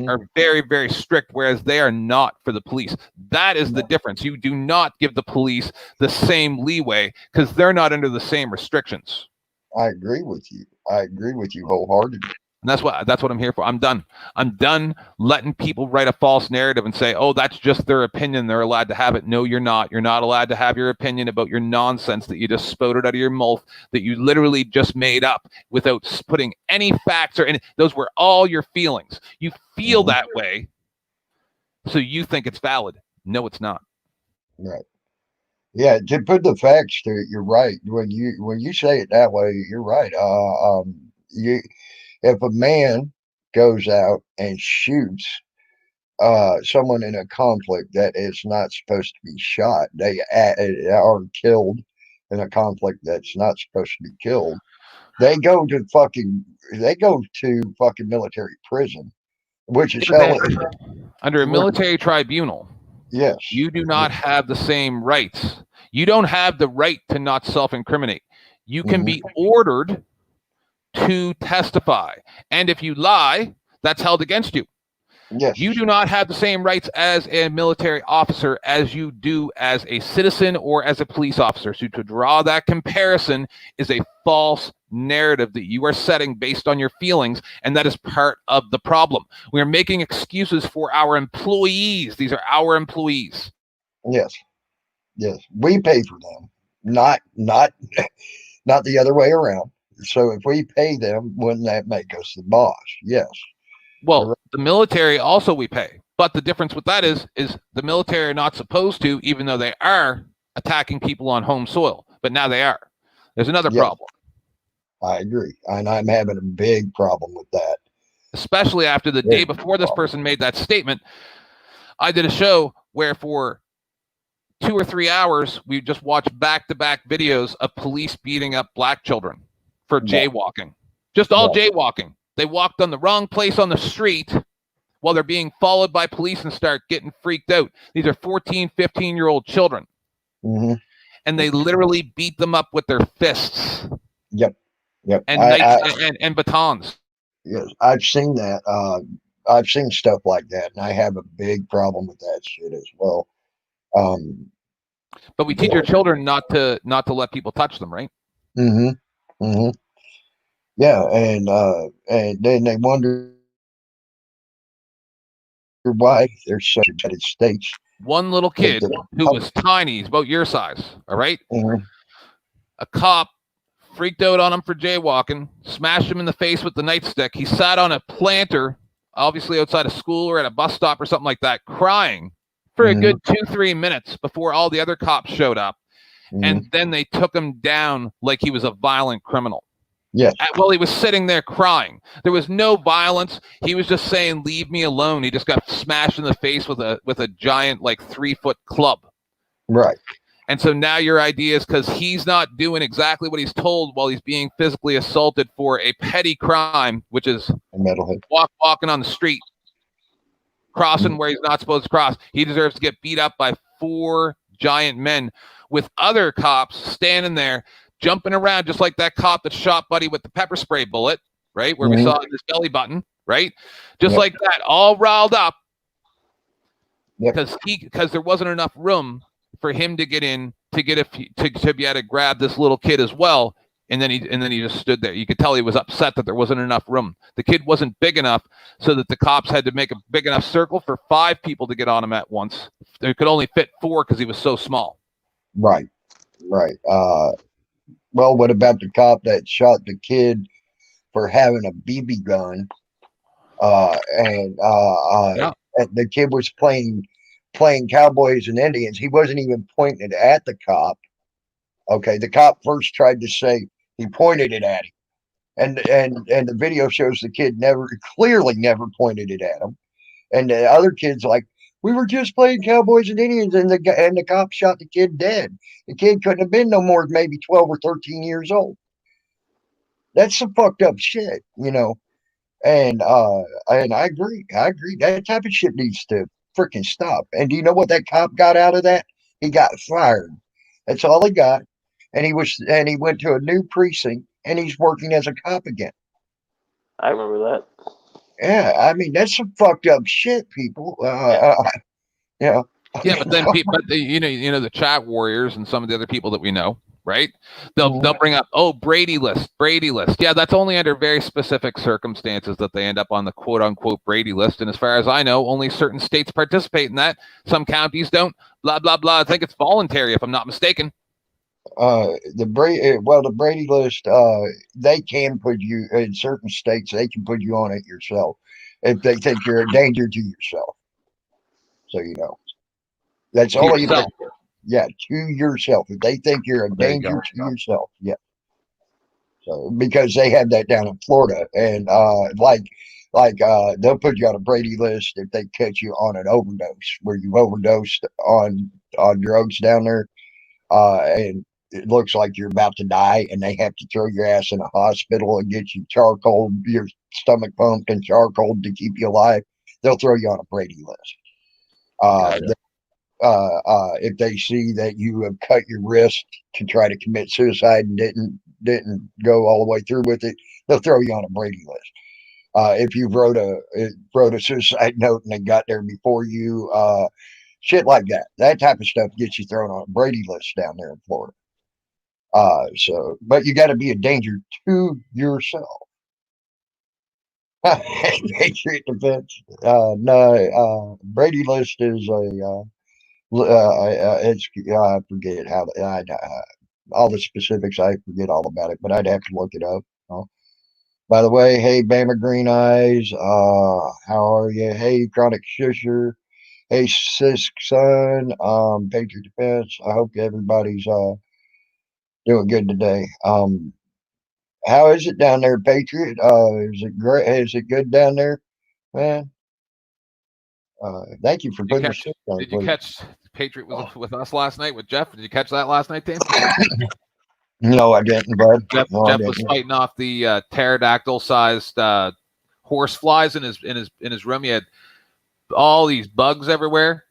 are very, very strict, whereas they are not for the police. That is the difference. You do not give the police the same leeway because they're not under the same restrictions. I agree with you. I agree with you wholeheartedly. And that's what I'm here for. I'm done. I'm done letting people write a false narrative and say, "Oh, that's just their opinion. They're allowed to have it." No, you're not. You're not allowed to have your opinion about your nonsense that you just spouted out of your mouth, that you literally just made up without putting any facts or any. Those were all your feelings. You feel that way, so you think it's valid. No, it's not. Right. Yeah, to put the facts to it, you're right. When you say it that way, you're right. You if a man goes out and shoots someone in a conflict that is not supposed to be shot, they are killed in a conflict that's not supposed to be killed. They go to fucking military prison, which is hell. Under a military tribunal, Yes. you do not have the same rights. You don't have the right to not self-incriminate. You can be ordered to testify. And if you lie, that's held against you. Yes. You do not have the same rights as a military officer as you do as a citizen or as a police officer. So to draw that comparison is a false narrative that you are setting based on your feelings, and that is part of the problem. We are making excuses for our employees. These are our employees. Yes. Yes. We pay for them, not not the other way around. So if we pay them, wouldn't that make us the boss? Yes. Well, the military also we pay. But the difference with that is the military are not supposed to, even though they are attacking people on home soil. But now they are. There's another problem. I agree. And I'm having a big problem with that. especially after the day before this person made that statement. I did a show where for 2 or 3 hours, we just watched back-to-back videos of police beating up black children for jaywalking. Just all jaywalking. They walked on the wrong place on the street while they're being followed by police and start getting freaked out. These are 14, 15-year-old children. Mm-hmm. And they literally beat them up with their fists. Yep. And and batons. Yes, I've seen that. I've seen stuff like that, and I have a big problem with that shit as well. But we teach our children not to let people touch them, right? Mm-hmm. Mm-hmm. Yeah, and then they wonder why there's such United States. One little kid who was tiny, he's about your size, all right? Mm-hmm. A cop freaked out on him for jaywalking, smashed him in the face with the nightstick. He sat on a planter, obviously outside of school or at a bus stop or something like that, crying for a good 2-3 minutes before all the other cops showed up. And then they took him down like he was a violent criminal. Yes. Well, he was sitting there crying. There was no violence. He was just saying, "Leave me alone." He just got smashed in the face with a giant, like 3-foot club. Right. And so now your idea is because he's not doing exactly what he's told while he's being physically assaulted for a petty crime, which is walking on the street, crossing where he's not supposed to cross. He deserves to get beat up by 4 giant men with other cops standing there jumping around, just like that cop that shot Buddy with the pepper spray bullet, right? Where we saw his belly button, right? Just like that, all riled up because there wasn't enough room for him to get in to be able to grab this little kid as well. And then he just stood there. You could tell he was upset that there wasn't enough room. The kid wasn't big enough, so that the cops had to make a big enough circle for 5 people to get on him at once. They could only fit 4 because he was so small. Right. Well, what about the cop that shot the kid for having a BB gun? And the kid was playing cowboys and Indians. He wasn't even pointing it at the cop. Okay, the cop first tried to say he pointed it at him, and the video shows the kid clearly never pointed it at him. And the other kid's like, "We were just playing cowboys and Indians," and the cop shot the kid dead. The kid couldn't have been no more than maybe 12 or 13 years old. That's some fucked up shit, you know. And I agree. That type of shit needs to freaking stop. And do you know what that cop got out of that? He got fired. That's all he got. And he went to a new precinct and he's working as a cop again. I remember that. Yeah, I mean that's some fucked up shit, people. Yeah, but then the chat warriors and some of the other people that we know, right? They'll bring up, Brady list. Yeah, that's only under very specific circumstances that they end up on the quote unquote Brady list. And as far as I know, only certain states participate in that. Some counties don't. Blah blah blah. I think it's voluntary, if I'm not mistaken. The Brady list, they can put you in certain states. They can put you on it yourself if they think you're a danger to yourself. So you know, that's to only yourself. To yourself. If they think you're a danger to yourself, So because they have that down in Florida, and they'll put you on a Brady list if they catch you on an overdose, where you've overdosed on drugs down there, and it looks like you're about to die, and they have to throw your ass in a hospital and get you charcoal, your stomach pumped and charcoal to keep you alive. They'll throw you on a Brady list. If they see that you have cut your wrist to try to commit suicide and didn't go all the way through with it, they'll throw you on a Brady list. If you wrote a suicide note and they got there before you, shit like that type of stuff gets you thrown on a Brady list down there in Florida. But you got to be a danger to yourself. Patriot defense. No, Brady list is I forget how all the specifics. I forget all about it, but I'd have to look it up. By the way, hey Bama Green Eyes, how are you? Hey Chronic Shusher, hey Sisk Son, Patriot Defense. I hope everybody's doing good today. how is it down there, Patriot? Is it great? Is it good down there, man? Thank you for Did you putting the catch? shift on, Did you please. catch? Patriot was with us last night with Jeff. Did you catch that last night, Tim? No, I didn't, bud. No, I Jeff was didn't. fighting off the pterodactyl-sized horse flies in his room. He had all these bugs everywhere.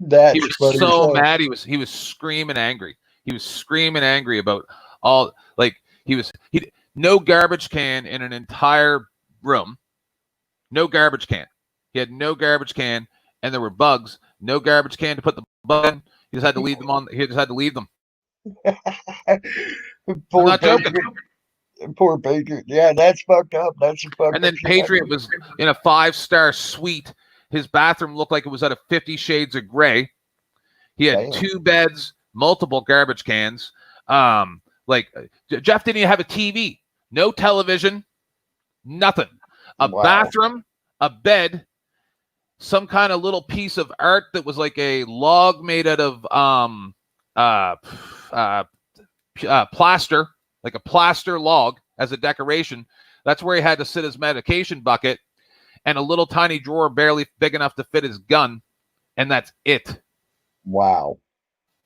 He That's was what he so said. mad. He was screaming angry. He was screaming angry about all like he no garbage can in an entire room. No garbage can. He had no garbage can, and there were bugs. No garbage can to put the bug in. He just had to leave them on. He just had to leave them. I'm Poor not joking. Patriot. Poor Patriot. Yeah, that's fucked up. That's a fucked And up then Patriot scenario. was in a 5-star suite. His bathroom looked like it was out of 50 Shades of Grey. He had Damn. 2 beds, multiple garbage cans. Jeff didn't even have a TV, no television, nothing. A Wow. bathroom, a bed, some kind of little piece of art that was like a log made out of uh, uh, plaster, like a plaster log as a decoration. That's where he had to sit his medication bucket and a little tiny drawer barely big enough to fit his gun, and that's it. Wow.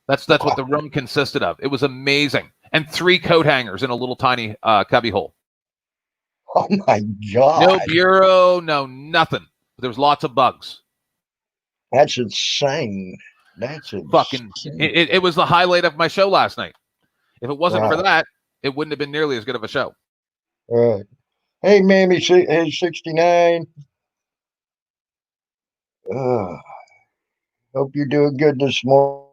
That's what the room consisted of. It was amazing. And 3 coat hangers in a little tiny cubby hole. Oh my No God. bureau, no nothing. There was lots of bugs. That's insane. That's Fucking, insane. it was the highlight of my show last night. If it wasn't for Right. that, it wouldn't have been nearly as good of a show. Right. Hey, Mammy, hey, 69. Uh, hope you're doing good this morning.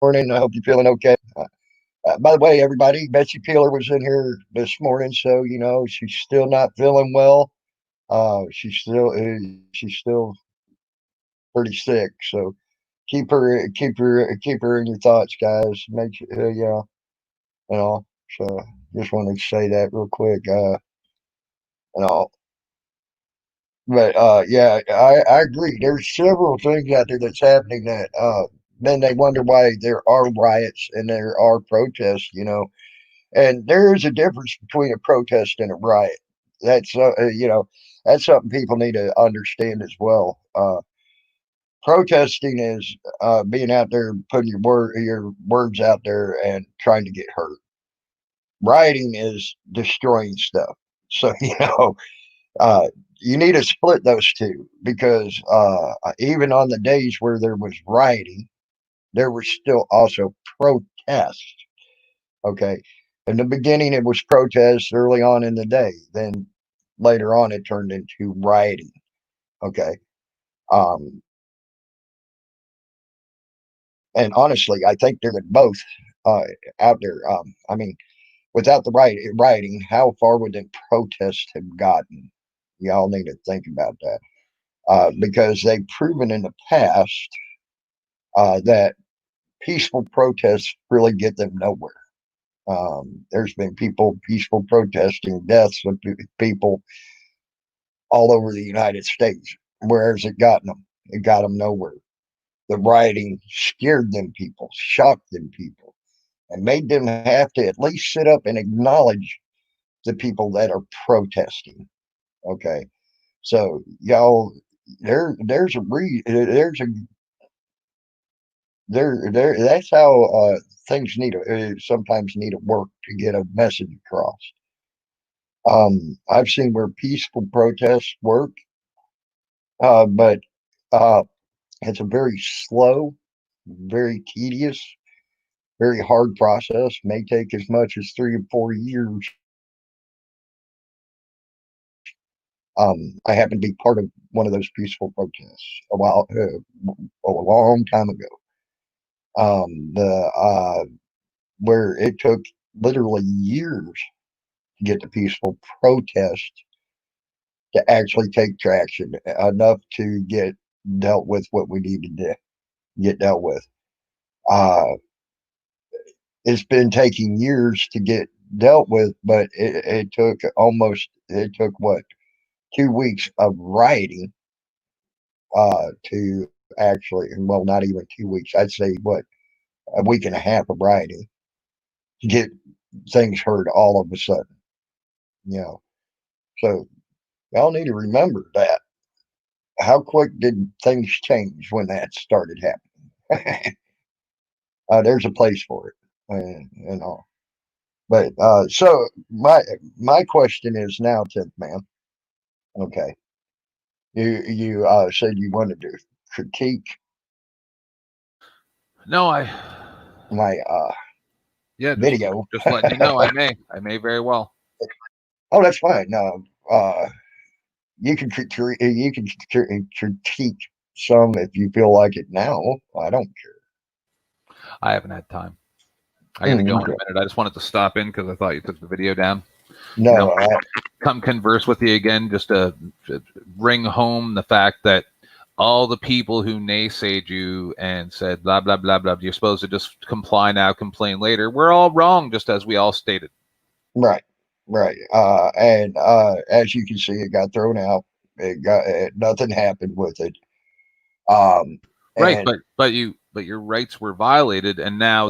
I hope you're feeling okay. By the way, everybody, Betsy Peeler was in here this morning, so she's still not feeling well. She's still pretty sick. So keep her in your thoughts, guys. Make sure, you know. So just wanted to say that real quick. You know, but yeah, I agree. There's several things out there that's happening that then they wonder why there are riots and there are protests. And there is a difference between a protest and a riot. That's that's something people need to understand as well. Protesting is being out there, putting your words out there, and trying to get hurt. Rioting is destroying stuff. So uh, you need to split those two because even on the days where there was rioting, there was still also protest. Okay. In the beginning, it was protest early on in the day. Then later on, it turned into rioting. Okay. Um, and honestly, I think they're both uh, out there. I mean, without the rioting, how far would the protests have gotten? Y'all need to think about that because they've proven in the past that peaceful protests really get them nowhere. There's been peaceful protesting deaths of people all over the United States. Where's it gotten them? It got them nowhere. The rioting scared them people, shocked them people, and made them have to at least sit up and acknowledge the people that are protesting. Okay, so y'all, there's a there's a there that's how things need to sometimes need to work to get a message across. I've seen where peaceful protests work, but uh, it's a very slow, very tedious, very hard process. May take as much as 3 or 4 years. I happen to be part of one of those peaceful protests a long time ago. The where it took literally years to get the peaceful protest to actually take traction enough to get dealt with what we needed to get dealt with. Uh, it's been taking years to get dealt with, but it took what 2 weeks of rioting to actually, well, not even 2 weeks. I'd say what a week and a half of rioting to get things heard all of a sudden. So y'all need to remember that. How quick did things change when that started happening? There's a place for it, and all. But so my question is now, 10th man. Okay, you said you wanted to critique No, I. my Yeah, video. just letting you know, I may very well. Oh, that's fine. You can critique some if you feel like it now. I don't care. I haven't had time. I got to go in a minute. I just wanted to stop in because I thought you took the video down. No, come converse with you again, just to bring home the fact that all the people who naysayed you and said blah blah blah blah, you're supposed to just comply now, complain later. We're all wrong, just as we all stated. right. And as you can see, it got thrown out. Nothing happened with it. Right, And but your rights were violated, and now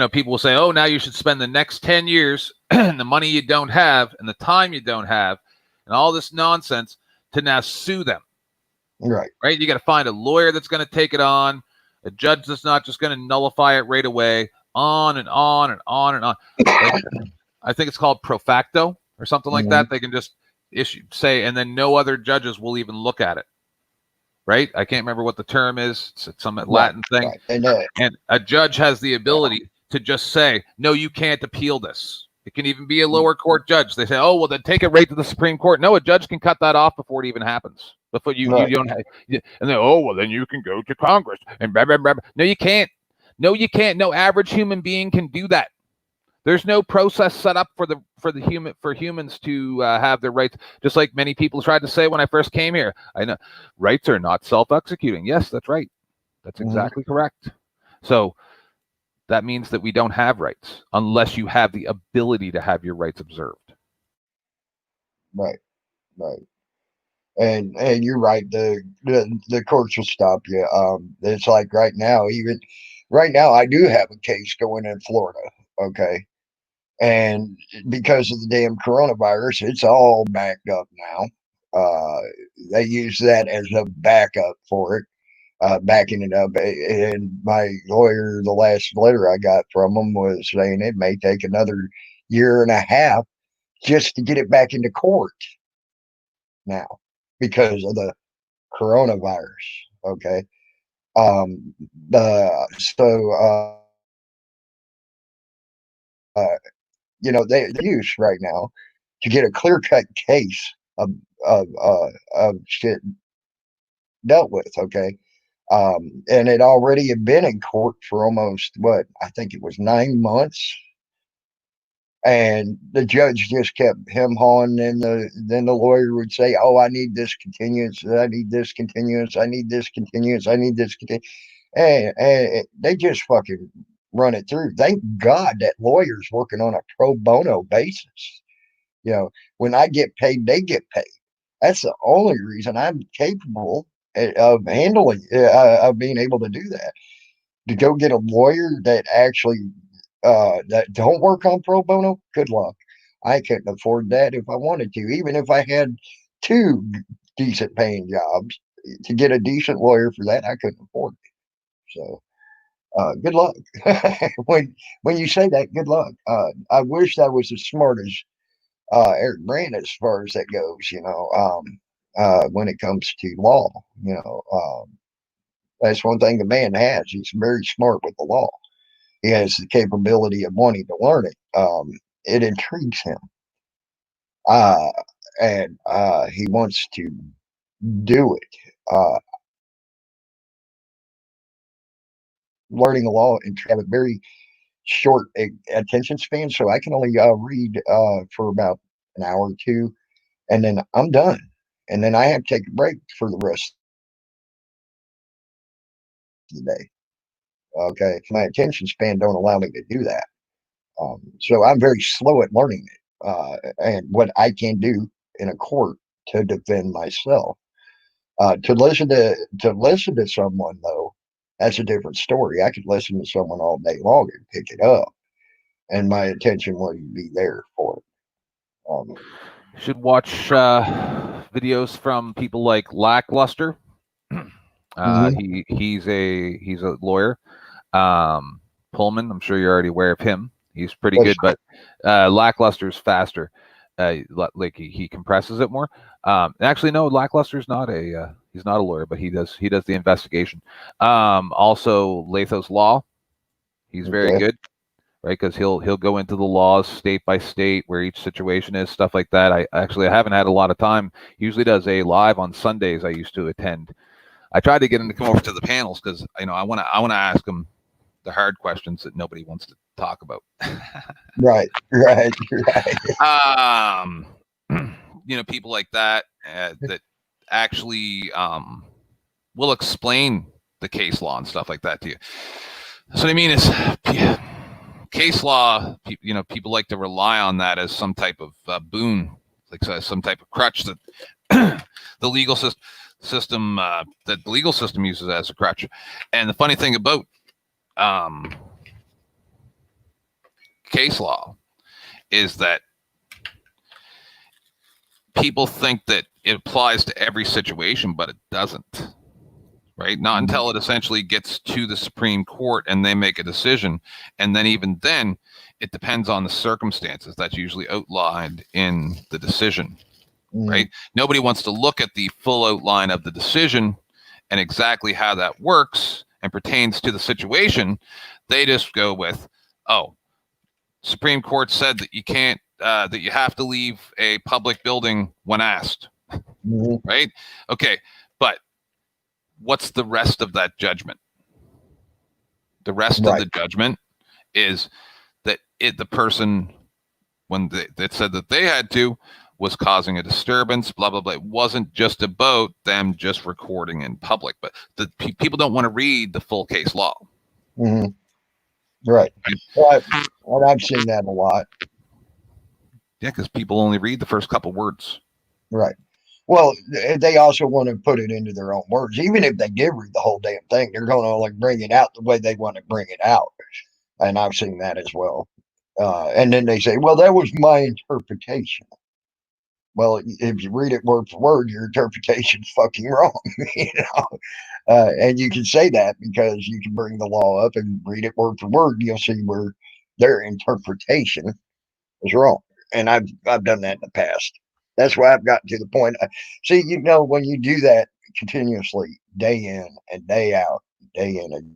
people will say, oh, now you should spend the next 10 years and the money you don't have and the time you don't have and all this nonsense to now sue them. right. You got to find a lawyer that's going to take it on, a judge that's not just going to nullify it right away, on and on and on and on. I think it's called pro facto or something like that. They can just say, and then no other judges will even look at it. Right? I can't remember what the term is. It's some Latin thing. Right. And a judge has the ability to just say, no, you can't appeal this. It can even be a lower court judge. They say, oh, well, then take it right to the Supreme Court. No, a judge can cut that off before it even happens. Before you don't have, and then, oh, well, then you can go to Congress and blah, blah, blah. No, you can't. No, you can't. No average human being can do that. There's no process set up for humans to have their rights. Just like many people tried to say when I first came here, I know rights are not self-executing. Yes, that's right. That's exactly correct. So that means that we don't have rights unless you have the ability to have your rights observed. Right. And you're right. The courts will stop you. It's like right now, I do have a case going in Florida. Okay. And because of the damn coronavirus, it's all backed up now. They use that as a backup for it, backing it up. And my lawyer, the last letter I got from him was saying it may take another year and a half just to get it back into court now because of the coronavirus. Okay. The so they use right now to get a clear cut case of shit dealt with. Okay. And it already had been in court for almost what I think it was 9 months, and the judge just kept him hawing, and then the lawyer would say, "Oh, I need this continuance. I need this continuance. I need this continuance. I need this continuance." And they just fucking run it through. Thank God that lawyer's working on a pro bono basis. When I get paid, they get paid. That's the only reason I'm capable of handling, of being able to do that. To go get a lawyer that actually that don't work on pro bono, good luck. I couldn't afford that if I wanted to, even if I had two decent paying jobs. To get a decent lawyer for that, I couldn't afford it. So good luck. when you say that, good luck. I wish I was as smart as Eric Brand as far as that goes. When it comes to law, that's one thing the man has. He's very smart with the law. He has the capability of wanting to learn it. It intrigues him, uh, and he wants to do it. Learning the law and have a very short attention span, so I can only read for about an hour or two, and then I'm done. And then I have to take a break for the rest of the day. Okay, my attention span don't allow me to do that. So I'm very slow at learning it, and what I can do in a court to defend myself. To listen to someone though, that's a different story. I could listen to someone all day long and pick it up. and my attention wouldn't be there for it. Should watch videos from people like Lackluster. He's a lawyer. Pullman, I'm sure you're already aware of him. He's pretty good, but Lackluster's faster. Like he compresses it more. Actually, no, Lackluster's not a he's not a lawyer, but he does the investigation. Also, Lathos Law, he's very good, right? Because he'll go into the laws state by state where each situation is, stuff like that. I haven't had a lot of time. He usually does a live on Sundays. I used to attend. I tried to get him to come over to the panels because I want to ask him the hard questions that nobody wants to talk about. Right. People like that that actually will explain the case law and stuff like that to you. So what I mean is, case law. People like to rely on that as some type of boon, like some type of crutch that the legal system that the legal system uses as a crutch. And the funny thing about case law is that people think that it applies to every situation, but it doesn't, right? Not until it essentially gets to the Supreme Court and they make a decision. And then even then, it depends on the circumstances that's usually outlined in the decision, right? Nobody wants to look at the full outline of the decision and exactly how that works and pertains to the situation. They just go with, oh, Supreme Court said that you can't, that you have to leave a public building when asked, right? Okay, but what's the rest of that judgment? The rest of the judgment is that the person, when they said that they had to, was causing a disturbance, blah, blah, blah. It wasn't just about them just recording in public, but the people don't want to read the full case law. Right. Well, I've seen that a lot. Yeah, because people only read the first couple words. Right. Well, they also want to put it into their own words. Even if they did read the whole damn thing, they're going to only bring it out the way they want to bring it out. And I've seen that as well. And then they say, well, that was my interpretation. Well, if you read it word for word, your interpretation's fucking wrong, and you can say that because you can bring the law up and read it word for word. You'll see where their interpretation is wrong. And I've done that in the past. That's why I've gotten to the point. See, when you do that continuously, day in and day out, day in and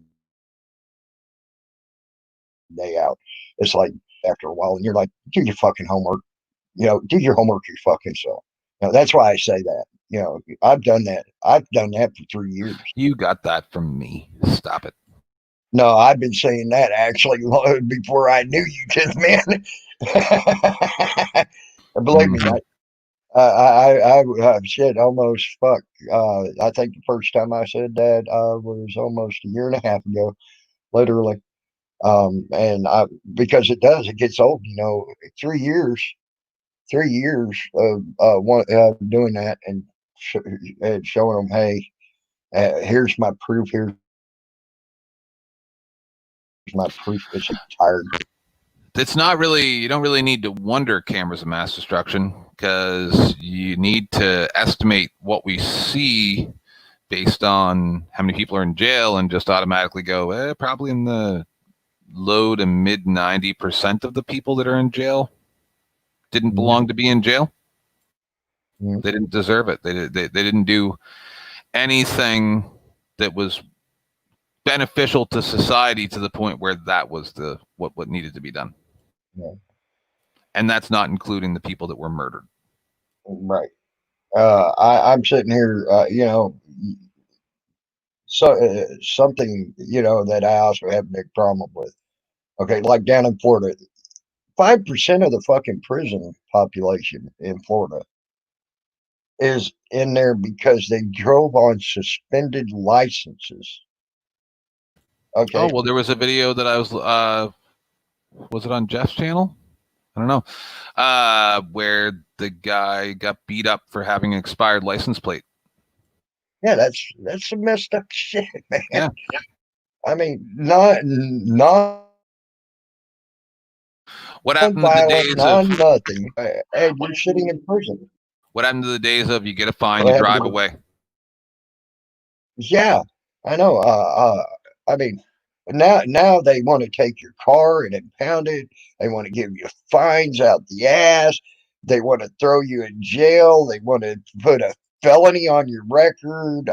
day out, it's like after a while, and you're like, do your fucking homework. Do your homework your fucking self. That's why I say that. I've done that. I've done that for 3 years. You got that from me. Stop it. No, I've been saying that actually before I knew you, Kid Man. Believe me, I shit almost fuck. I think the first time I said that was almost a year and a half ago, literally. And because it gets old. 3 years. 3 years of doing that and showing them, hey, here's my proof. Here's my proof. It's tired. It's not really, you don't really need to wonder cameras of mass destruction because you need to estimate what we see based on how many people are in jail and just automatically go, probably in the low to mid 90% of the people that are in jail didn't belong to be in jail. They didn't deserve it. They didn't do anything that was beneficial to society to the point where that was what needed to be done. Yeah. And that's not including the people that were murdered. Right. I'm sitting here, so something that I also have a big problem with. Okay, like down in Florida, 5% of the fucking prison population in Florida is in there because they drove on suspended licenses. Okay. Oh, well, there was a video that I was it on Jeff's channel? I don't know, where the guy got beat up for having an expired license plate. Yeah, that's some messed up shit, man. Yeah. I mean, not What happened to the non-violent, days of non-nothing, and you're sitting in prison. what happened to the days of you get a fine, What you happened drive to away? Yeah, I know. I mean, now they want to take your car and impound it. They want to give you fines out the ass. They want to throw you in jail. They want to put a felony on your record,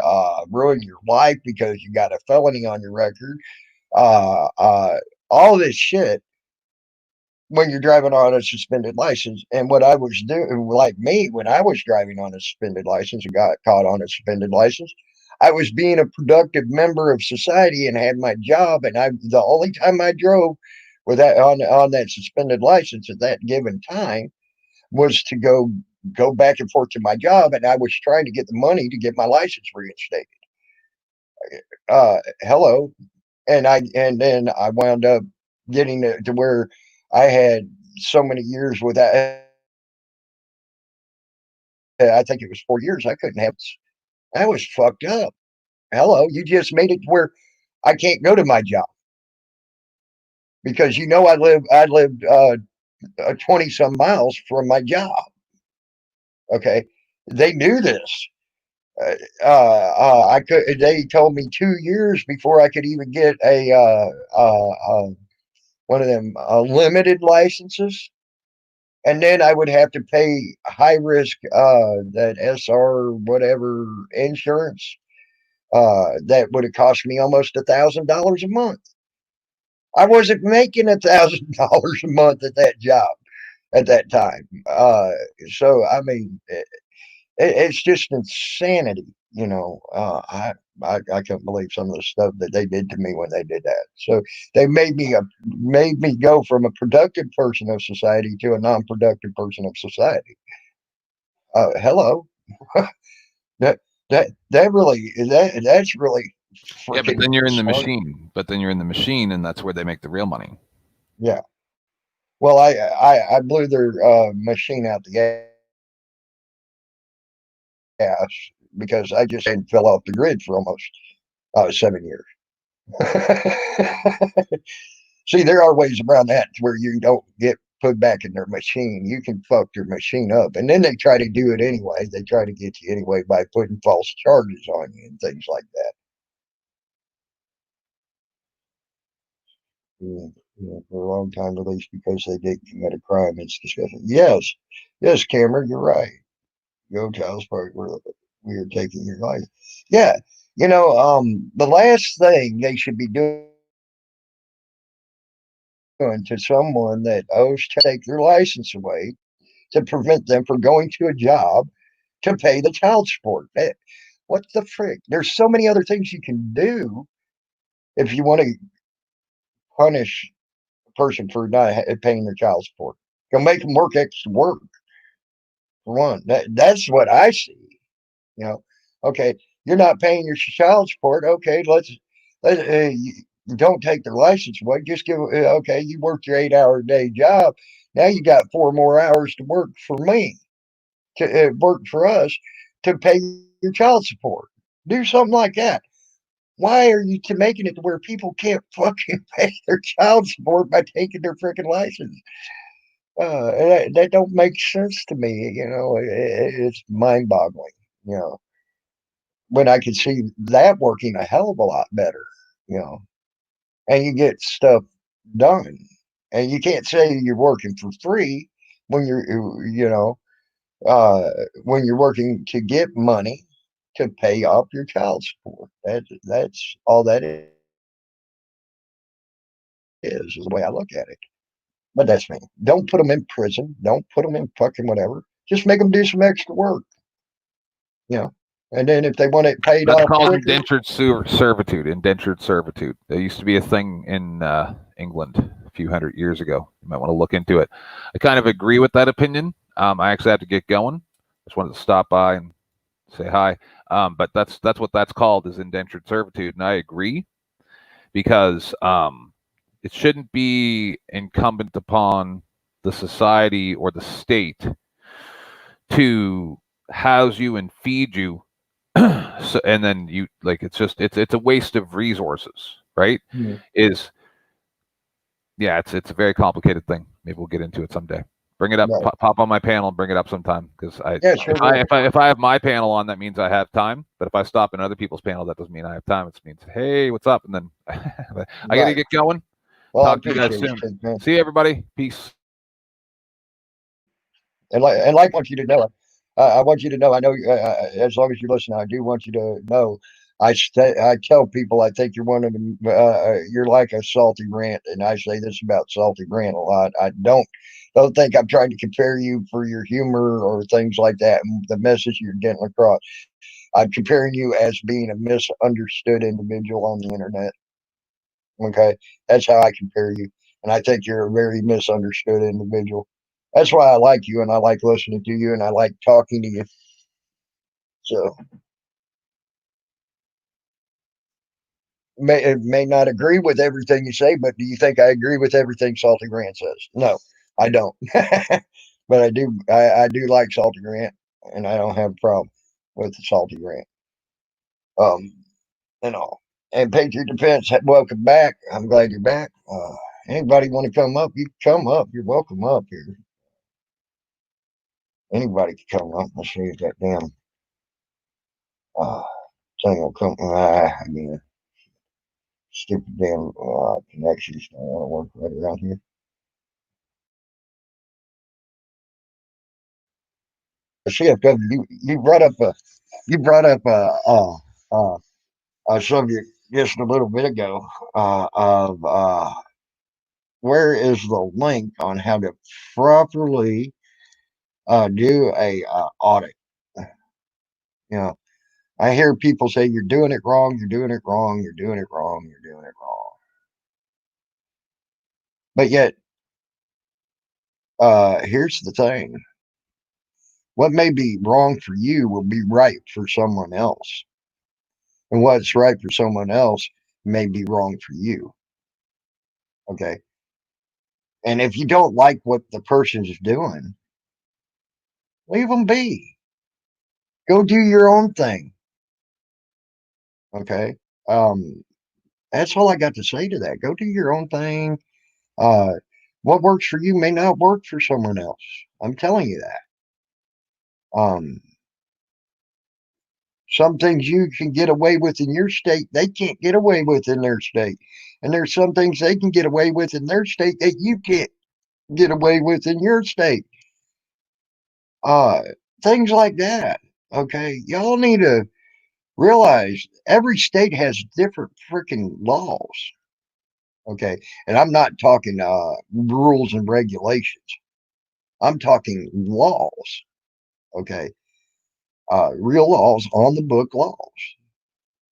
ruin your life because you got a felony on your record. Uh, uh, all this shit when you're driving on a suspended license. And what I was doing, like me, when I was driving on a suspended license and got caught on a suspended license, I was being a productive member of society and had my job. And the only time I drove with that on that suspended license at that given time was to go back and forth to my job. And I was trying to get the money to get my license reinstated. Hello, and then I wound up getting to where I had so many years without. I think it was 4 years. I couldn't have. I was fucked up. Hello, you just made it to where I can't go to my job because I lived 20 some miles from my job. Okay, they knew this. I could. They told me 2 years before I could even get a one of them limited licenses, and then I would have to pay high risk that SR whatever insurance that would have cost me almost $1,000 a month. I wasn't making $1,000 a month at that job at that time. So I mean, it's just insanity. You know, I can't believe some of the stuff that they did to me when they did that. So they made me go from a productive person of society to a non-productive person of society. Hello, that that's really Yeah, but freaking then you're in the smart. machine. But then you're in the machine, and that's where they make the real money. Yeah. Well, I blew their machine out the ass because I just hadn't fell off the grid for almost 7 years. See, there are ways around that where you don't get put back in their machine. You can fuck their machine up, and then they try to do it anyway. They try to get you anyway by putting false charges on you and things like that. For a long time released because they did commit a crime. It's disgusting. Yes, Cameron, you're right. Go child support. We are taking your life. Yeah, the last thing they should be doing to someone that owes to take their license away to prevent them from going to a job to pay the child support. What the frick? There's so many other things you can do if you want to punish a person for not paying their child support. You'll make them work extra work for one. That's what I see. You know, okay, you're not paying your child support. Okay, let you don't take their license away. Just give. Okay, you worked your 8 hour a day job. Now you got 4 more hours to work for me. To work for us to pay your child support. Do something like that. Why are you making it to where people can't fucking pay their child support by taking their freaking license? That don't make sense to me. It's mind boggling. You know, when I could see that working a hell of a lot better. You know, and you get stuff done, and you can't say you're working for free when uh, when you're working to get money to pay off your child support. That's all that is the way I look at it. But that's me. Don't put them in prison. Don't put them in fucking whatever. Just make them do some extra work, you know. And then if they want it paid That's off called quicker, indentured servitude. Indentured servitude. There used to be a thing in England a few hundred years ago. You might want to look into it. I kind of agree with that opinion. I actually have to get going. Just wanted to stop by and say hi. But that's what that's called, is indentured servitude, and I agree, because it shouldn't be incumbent upon the society or the state to house you and feed you. So, and then you, like, it's a waste of resources, right? yeah. Is Yeah, it's a very complicated thing. Maybe we'll get into it someday. Bring it up. Right. Pop on my panel and bring it up sometime. Because Yeah, sure. if I have my panel on, that means I have time. But if I stop in other people's panel, that doesn't mean I have time. It means, hey, what's up? And then I got to get going. Well, Talk to you guys soon. See you, everybody. Peace. And like I want you to know, I want you to know. I know as long as you listen, I do want you to know. I tell people I think you're one of them. You're like a salty rant, and I say this about salty rant a lot. I don't think I'm trying to compare you for your humor or things like that. And the message you're getting across. I'm comparing you as being a misunderstood individual on the internet. Okay, that's how I compare you, and I think you're a very misunderstood individual. That's why I like you, and I like listening to you, and I like talking to you. So, may not agree with everything you say, but do you think I agree with everything Salty Grant says? No, I don't. But I do. I do like Salty Grant, and I don't have a problem with the Salty Grant. Um, and all. And Patriot Defense, welcome back. I'm glad you're back. Anybody want to come up? You come up. You're welcome up here. Anybody can come up. Let's see if that damn uh, thing will come. Again, stupid damn connections don't want to work right around here. CFW, you brought up a subject just a little bit ago of where is the link on how to properly do a audit. You know, I hear people say you're doing it wrong, you're doing it wrong, you're doing it wrong, you're doing it wrong. But yet, here's the thing: what may be wrong for you will be right for someone else, and what's right for someone else may be wrong for you. Okay, and if you don't like what the person's doing, leave them be. Go do your own thing. Okay, um, that's all I got to say to that. Go do your own thing. Uh, what works for you may not work for someone else. I'm telling you that. Um, some things you can get away with in your state, they can't get away with in their state. And there's some things they can get away with in their state that you can't get away with in your state. Uh, things like that. Okay. Y'all need to realize every state has different freaking laws. Okay. And I'm not talking rules and regulations. I'm talking laws. Okay. Real laws, on the book laws.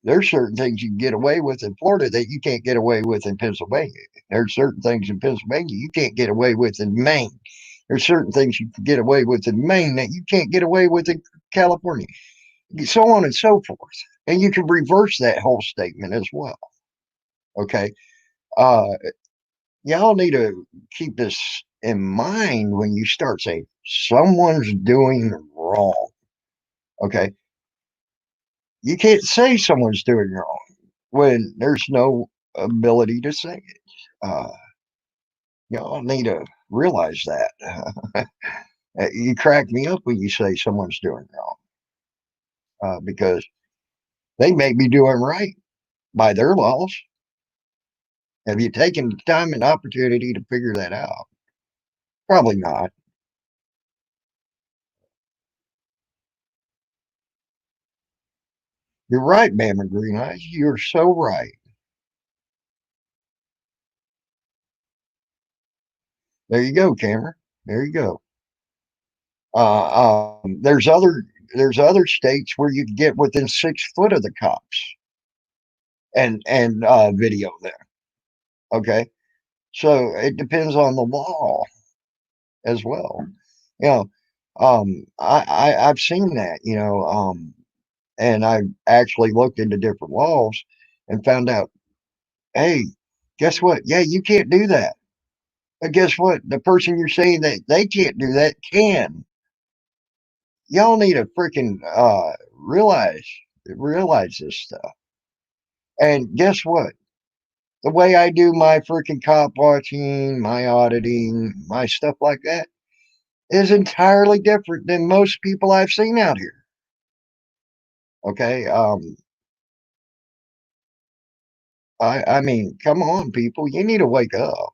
There's certain things you can get away with in Florida that you can't get away with in Pennsylvania. There's certain things in Pennsylvania you can't get away with in Maine. There's certain things you can get away with in Maine that you can't get away with in California, so on and so forth. And you can reverse that whole statement as well. Okay. Uh, y'all need to keep this in mind when you start saying someone's doing wrong. Okay. You can't say someone's doing wrong when there's no ability to say it. Y'all need to realize that. You crack me up when you say someone's doing wrong because they may be doing right by their laws. Have you taken the time and opportunity to figure that out? Probably not. You're right, Bama Green Eyes. You're so right. There you go, Cameron. There you go. There's other states where you can get within 6 foot of the cops and video them. Okay, so it depends on the law as well. You know, I've seen that. And I actually looked into different laws and found out, hey, guess what? Yeah, you can't do that. But guess what? The person you're saying that they can't do that can. Y'all need to freaking realize this stuff. And guess what? The way I do my freaking cop watching, my auditing, my stuff like that is entirely different than most people I've seen out here. Okay. I mean, come on, people. You need to wake up.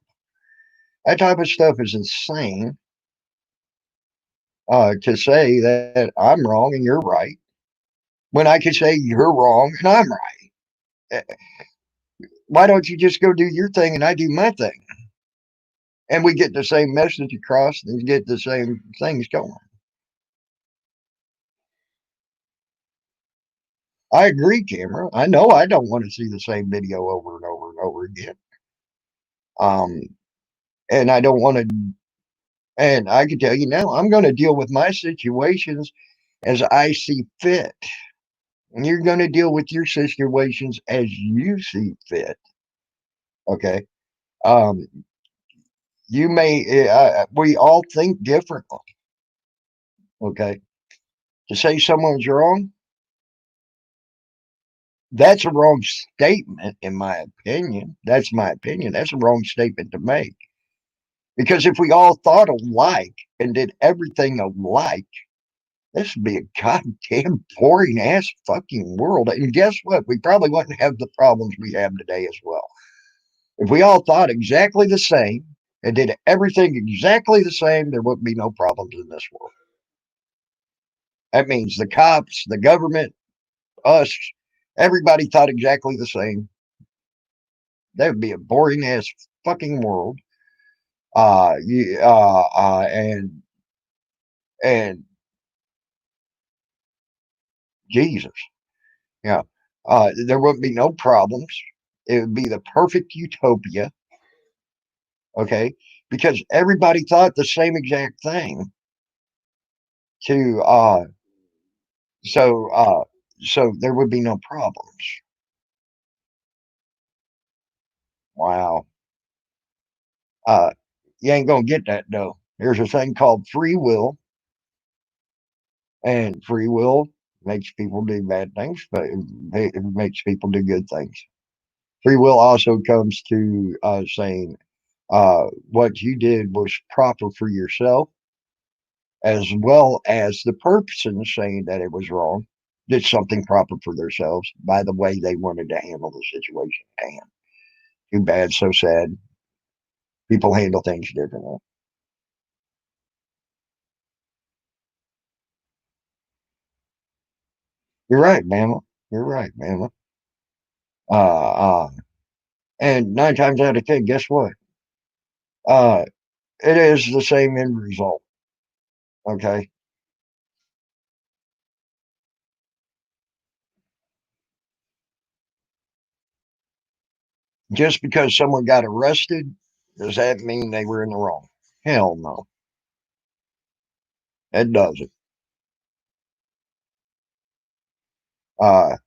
That type of stuff is insane. To say that I'm wrong and you're right when I could say you're wrong and I'm right. Why don't you just go do your thing and I do my thing? And we get the same message across and get the same things going. I agree, Camera. I know I don't want to see the same video over and over and over again. Um, and I don't want to, and I can tell you now, I'm going to deal with my situations as I see fit. And you're going to deal with your situations as you see fit. Okay. Um, you may, we all think differently. Okay. To say someone's wrong, that's a wrong statement, in my opinion. That's my opinion. That's a wrong statement to make. Because if we all thought alike and did everything alike, this would be a goddamn boring ass fucking world. And guess what? We probably wouldn't have the problems we have today as well. If we all thought exactly the same and did everything exactly the same, there wouldn't be no problems in this world. That means the cops, the government, us, everybody thought exactly the same. That would be a boring ass fucking world. You, and Jesus, yeah, there wouldn't be no problems. It would be the perfect utopia. Okay, because everybody thought the same exact thing. To so so there would be no problems. Wow. Uh, you ain't gonna get that though. There's a thing called free will, and free will makes people do bad things, but it makes people do good things. Free will also comes to saying what you did was proper for yourself, as well as the person saying that it was wrong did something proper for themselves by the way they wanted to handle the situation. And too bad, so sad. People handle things differently. You're right, Mama. You're right, Mama. Uh, uh, and 9 times out of 10, guess what? Uh, it is the same end result. Okay. Just because someone got arrested, does that mean they were in the wrong? Hell no, it doesn't. Uh,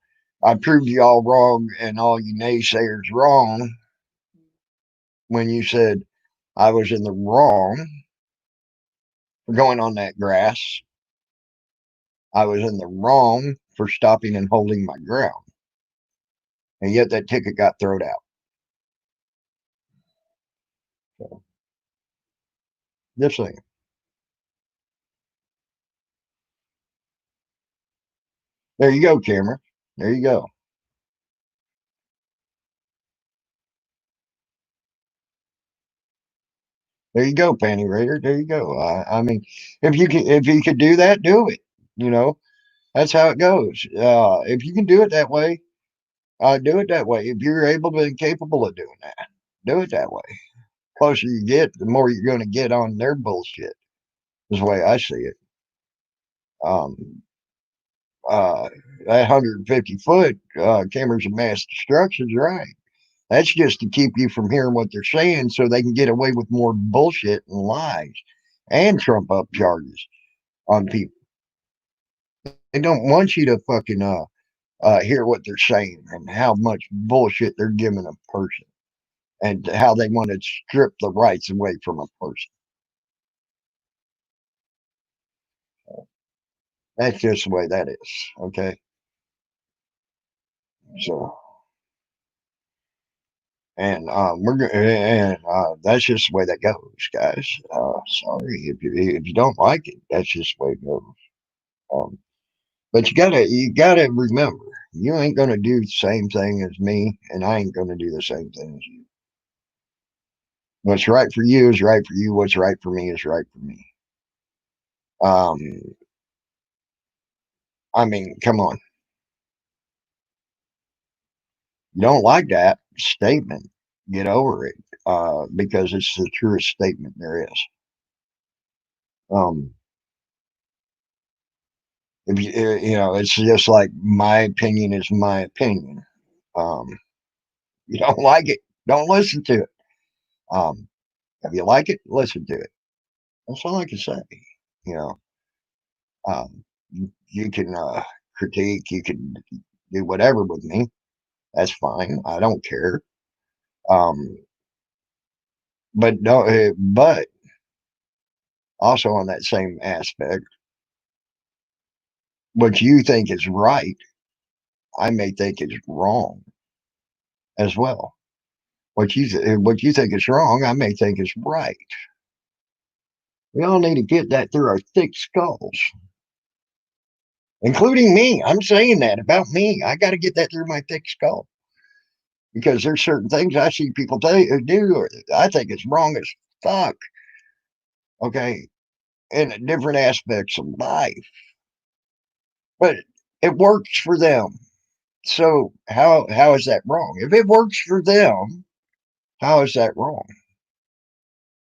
I proved you all wrong and all you naysayers wrong when you said I was in the wrong for going on that grass. I was in the wrong for stopping and holding my ground. And yet that ticket got thrown out. So, just saying. There you go, Cameron. There you go. There you go, Panty Raider. There you go. I mean, if you could do that, do it. You know, that's how it goes. If you can do it that way, do it that way. If you're able to and capable of doing that, do it that way. Closer you get, the more you're going to get on their bullshit. Is the way I see it. Um, that 150-foot cameras of mass destruction is right. That's just to keep you from hearing what they're saying, so they can get away with more bullshit and lies and trump up charges on people. They don't want you to fucking hear what they're saying and how much bullshit they're giving a person and how they want to strip the rights away from a person. That's just the way that is. Okay. So And that's just the way that goes, guys. Sorry if you don't like it, that's just the way it goes. Um, but you gotta remember, you ain't gonna do the same thing as me, and I ain't gonna do the same thing as you. What's right for you is right for you. What's right for me is right for me. Um, I mean, come on, you don't like that statement? Get over it, because it's the truest statement there is. Um, if it's just like my opinion is my opinion. Um, you don't like it, don't listen to it. Um, if you like it, listen to it. That's all I can say. You know, you can critique, you can do whatever with me. That's fine. I don't care. Um, but no, but also on that same aspect, what you think is right, I may think is wrong as well. What you think is wrong, I may think is right. We all need to get that through our thick skulls, including me. I'm saying that about me. I got to get that through my thick skull because there's certain things I see people do, or I think it's wrong as fuck. Okay, in different aspects of life, but it works for them. So how is that wrong? If it works for them, how is that wrong?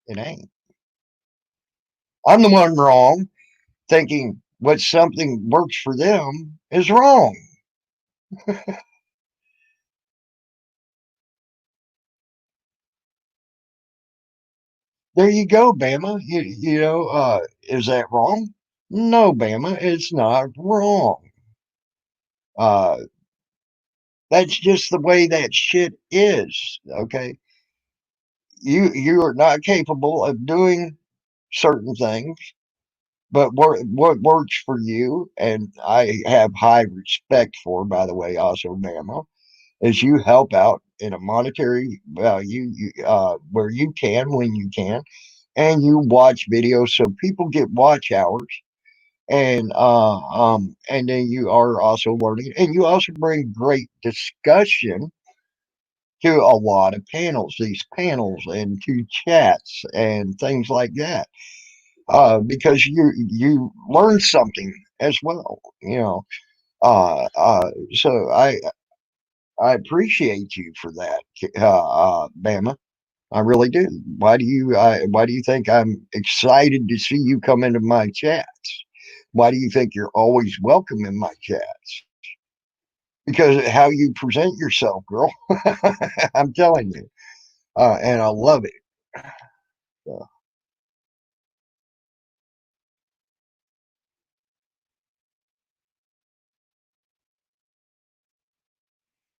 It ain't. I'm the one wrong, thinking what something works for them is wrong. There you go, Bama. Is that wrong? No, Bama, it's not wrong. Uh, that's just the way that shit is. Okay, you are not capable of doing certain things, but what works for you, and I have high respect for, by the way, also, Bama, is you help out in a monetary value, where you can, when you can, and you watch videos so people get watch hours, and then you are also learning, and you also bring great discussion to a lot of panels, these panels, and to chats and things like that, because you learn something as well, so I appreciate you for that, Bama. I really do. Why do you think I'm excited to see you come into my chats? Why do you think you're always welcome in my chats? Because of how you present yourself, girl. I'm telling you, and I love it. Uh,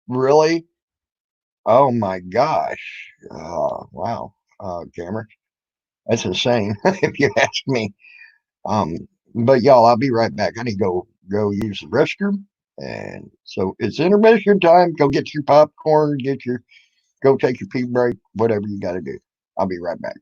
really? Oh my gosh! Wow, Cameron, that's insane if you ask me. Um, but y'all, I'll be right back. I need to go use the restroom, and so it's intermission time. Go get your popcorn, go take your pee break, whatever you got to do. I'll be right back.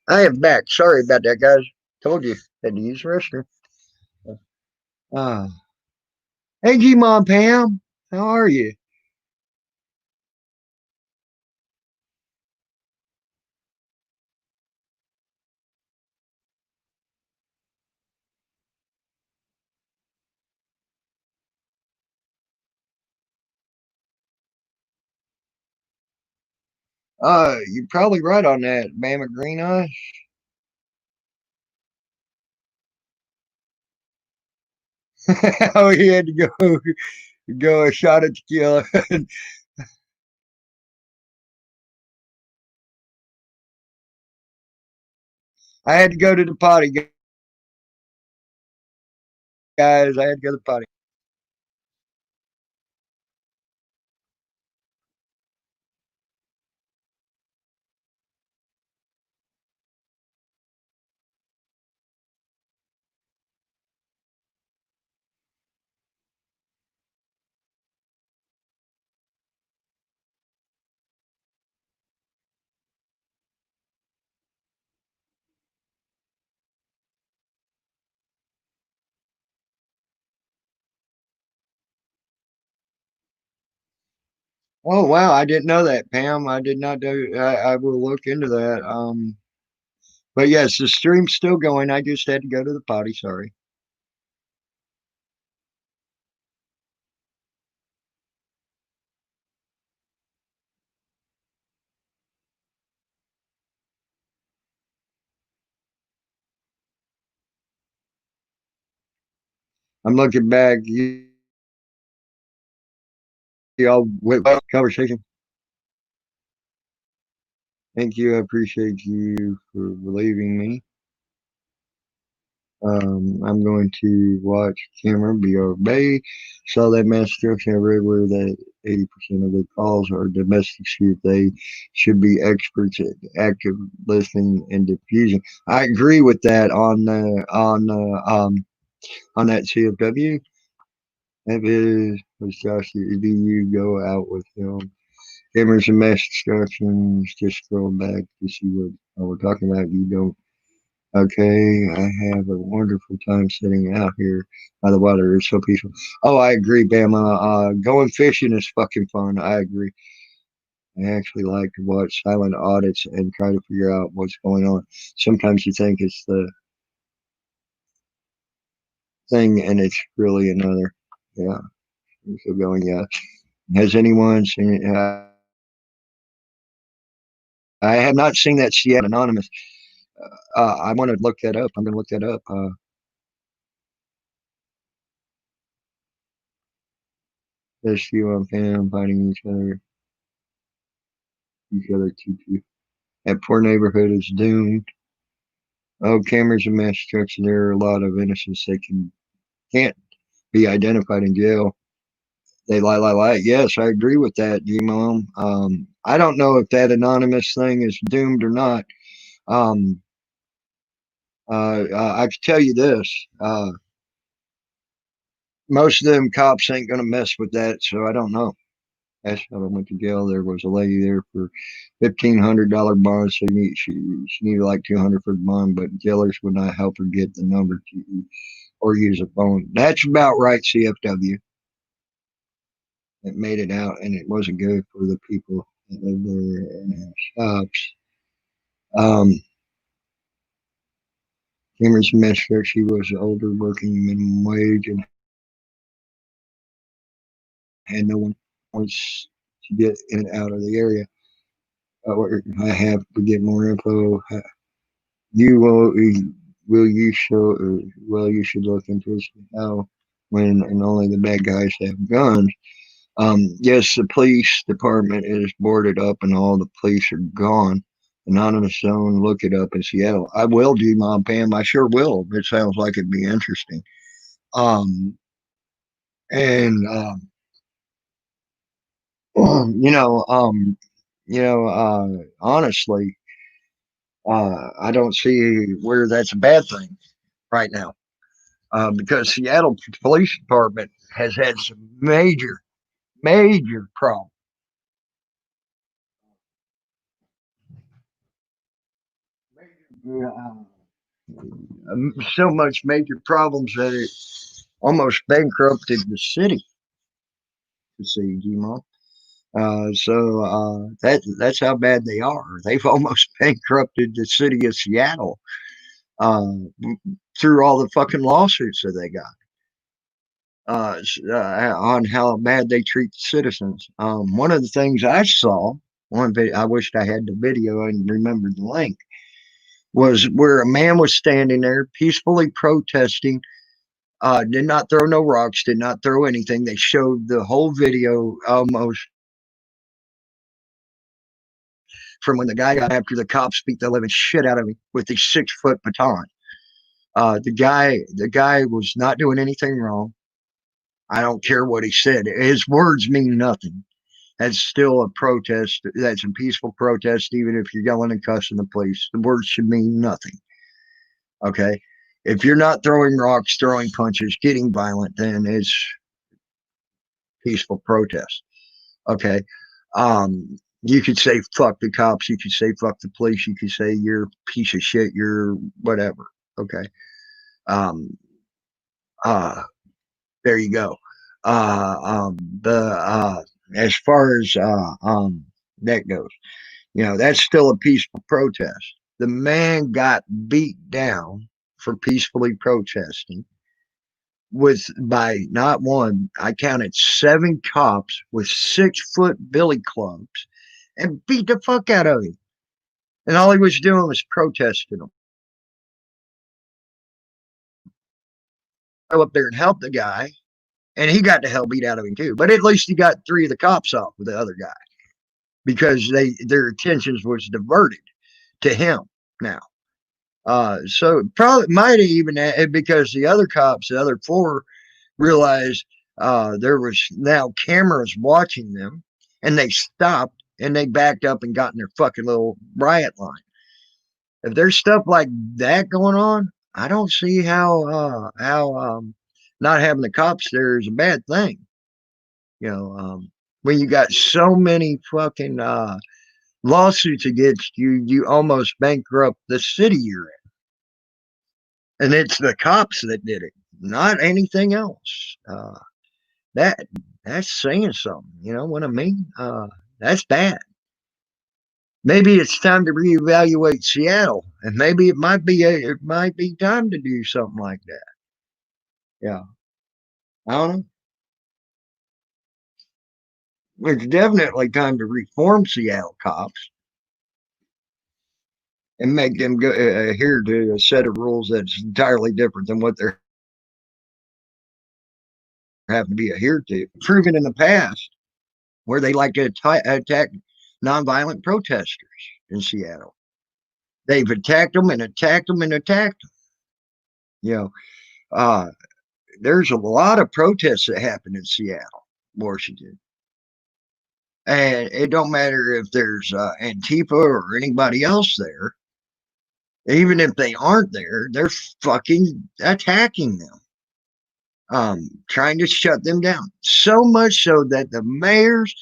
I am back. Sorry about that, guys. Told you had to use the restroom. Uh, hey, G Mom Pam, how are you? You're probably right on that, Bama Green Eyes. Oh, he had to go a shot at tequila. I had to go to the potty, guys. I had to go to the potty. Oh wow, I didn't know that, Pam. I did not do. I will look into that. But yes, the stream's still going. I just had to go to the potty. Sorry. I'm looking back. Y'all went well conversation. Thank you. I appreciate you for relieving me. I'm going to watch Cameron B.R. Bay. Saw that mass destruction. I read where that 80% of the calls are domestic shoot. They should be experts at active listening and diffusion. I agree with that on that CFW. If it was Josh, do you go out with him? Cameras and mass destructions. Just scroll back to see what we're talking about. You don't. Okay, I have a wonderful time sitting out here by the water. It's so peaceful. Oh, I agree, Bama. Going fishing is fucking fun. I agree. I actually like to watch silent audits and try to figure out what's going on. Sometimes you think it's the thing and it's really another. Yeah, I'm still going, yeah. Has anyone seen it? I have not seen that Seattle Anonymous. I want to look that up. I'm going to look that up. There's you on Pam fighting each other too. That poor neighborhood is doomed. Oh, cameras and mass destruction. There are a lot of innocents that can't be identified in jail. They lie. Yes, I agree with that, G Mom. I don't know if that anonymous thing is doomed or not. Um, I can tell you this: most of them cops ain't gonna mess with that, so I don't know. That's how I went to jail. There was a lady there for $1,500 bond, so she needed like 200 for the bond, but jailers would not help her get the number to or use a phone. That's about right, CFW. It made it out, and it wasn't good for the people that lived there and had shops. Um, Cameron's mister, she was older, working minimum wage, and had no one wants to get in and out of the area. I have to get more info. You will you show? Well, you should look into how when and only the bad guys have guns. Yes, the police department is boarded up and all the police are gone. Anonymous Zone, look it up in Seattle. I will do, Mom Pam. I sure will. It sounds like it'd be interesting. Um, and you know, honestly, I don't see where that's a bad thing right now. Because Seattle Police Department has had some major problems so much major problems that it almost bankrupted the city. See, Gmo. That's how bad they are. They've almost bankrupted the city of Seattle uh, through all the fucking lawsuits that they got on how bad they treat the citizens. One of the things I saw, I wished I had the video and remembered the link, was where a man was standing there peacefully protesting. Did not throw no rocks, did not throw anything. They showed the whole video almost from when the guy got after the cops beat the living shit out of him with his 6-foot baton. The guy was not doing anything wrong. I don't care what he said. His words mean nothing. That's still a protest. That's a peaceful protest, even if you're yelling and cussing the police. The words should mean nothing. Okay? If you're not throwing rocks, throwing punches, getting violent, then it's peaceful protest. Okay? You could say fuck the cops. You could say fuck the police. You could say you're a piece of shit. You're whatever. Okay? Um, uh, there you go. As far as that goes, that's still a peaceful protest. The man got beat down for peacefully protesting by not one, I counted 7 cops with 6-foot billy clubs and beat the fuck out of him. And all he was doing was protesting them. Go up there and help the guy, and he got the hell beat out of him too. But at least he got 3 of the cops off with the other guy because their attentions was diverted to him now. So probably might have even because the other cops, the other 4, realized there was now cameras watching them, and they stopped and they backed up and got in their fucking little riot line. If there's stuff like that going on, I don't see how not having the cops there is a bad thing. When you got so many fucking lawsuits against you, you almost bankrupt the city you're in. And it's the cops that did it, not anything else. That that's saying something. You know what I mean? That's bad. Maybe it's time to reevaluate Seattle, and maybe it might be time to do something like that. Yeah, I don't know. It's definitely time to reform Seattle cops and make them adhere to a set of rules that's entirely different than what they're having to be adhered to. Proven in the past where they like to attack nonviolent protesters in Seattle. They've attacked them and attacked them and attacked them. You know, uh, there's a lot of protests that happen in Seattle, Washington. And it don't matter if there's Antifa or anybody else there. Even if they aren't there, they're fucking attacking them, trying to shut them down. So much so that the mayors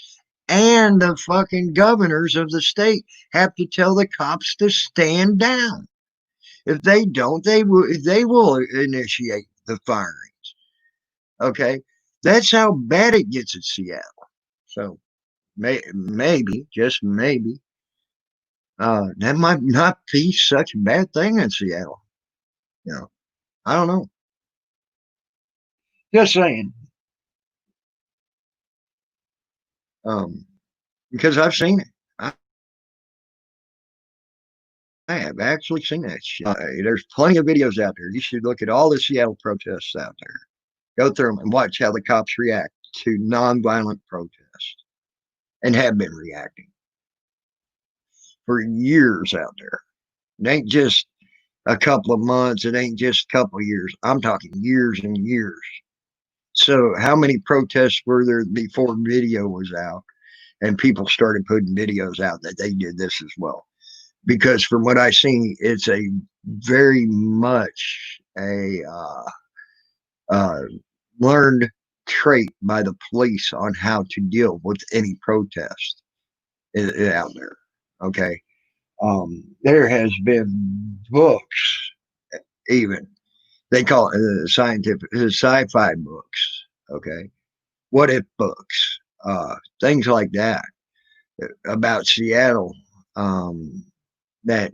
and the fucking governors of the state have to tell the cops to stand down. If they don't, they will initiate the firings. Okay, that's how bad it gets in Seattle. So maybe, just maybe, that might not be such a bad thing in Seattle. I don't know. Just saying. Um, because I've seen it. I have actually seen that shit. There's plenty of videos out there. You should look at all the Seattle protests out there. Go through them and watch how the cops react to nonviolent protests and have been reacting for years out there. It ain't just a couple of months. It ain't just a couple of years. I'm talking years and years. So how many protests were there before video was out and people started putting videos out that they did this as well? Because from what I see, it's a very much a learned trait by the police on how to deal with any protest out there. Okay, There has been books, even they call it scientific, sci-fi books. Okay, what if books, things like that about Seattle, um, that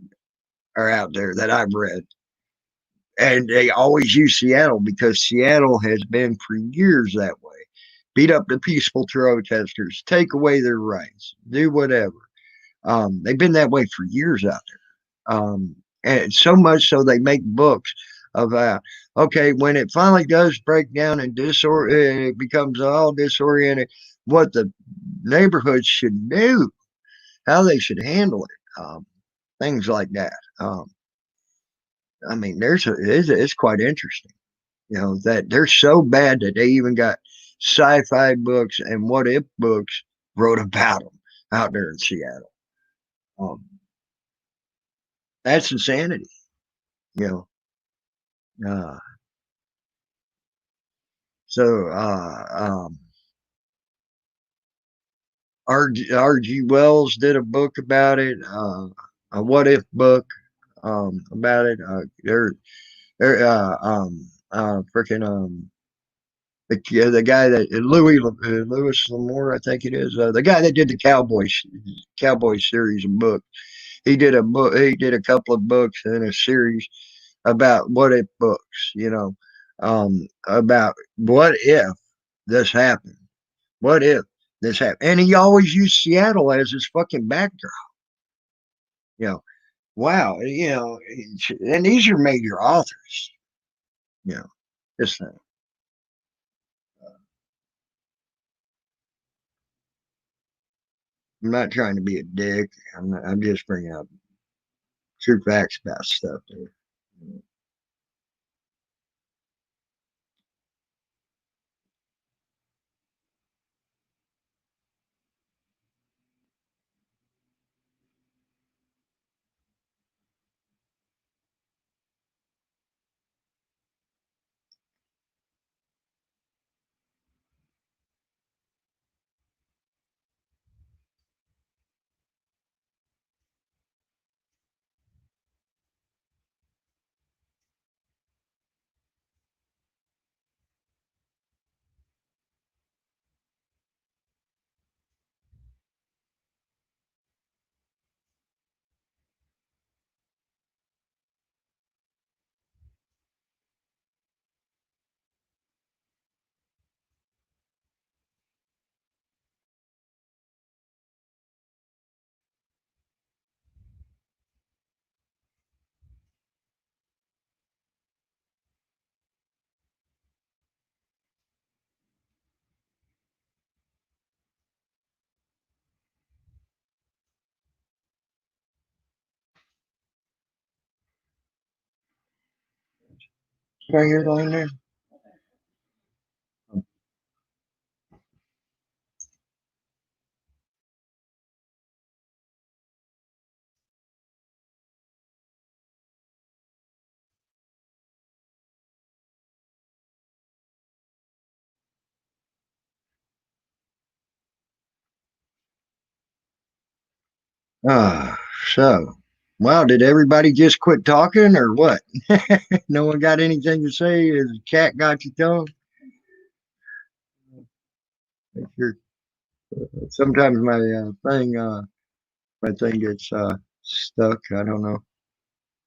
are out there that I've read, and they always use Seattle because Seattle has been for years that way. Beat up the peaceful protesters, take away their rights, do whatever. They've been that way for years out there. And so much so they make books about, okay, when it finally does break down and it becomes all disoriented, what the neighborhoods should do, how they should handle it, things like that. I mean, it's quite interesting, that they're so bad that they even got sci-fi books and what if books wrote about them out there in Seattle. Um, that's insanity, you know. Uh, so R.G. Wells did a book about it, a what if book, about it. They're freaking the guy that Lewis Lamore, I think it is, the guy that did the Cowboy series of books. He did a book. He did a couple of books in a series about what if books. About what if this happened. What if this happened? And he always used Seattle as his fucking backdrop. You know, wow. And these are major authors. You know, this thing. I'm not trying to be a dick. I'm just bringing up true facts about stuff there. Did I hear that in there? Ah, so, wow, did everybody just quit talking or what? No one got anything to say? Is the cat got you tongue? Sure. Sometimes my thing gets stuck. I don't know.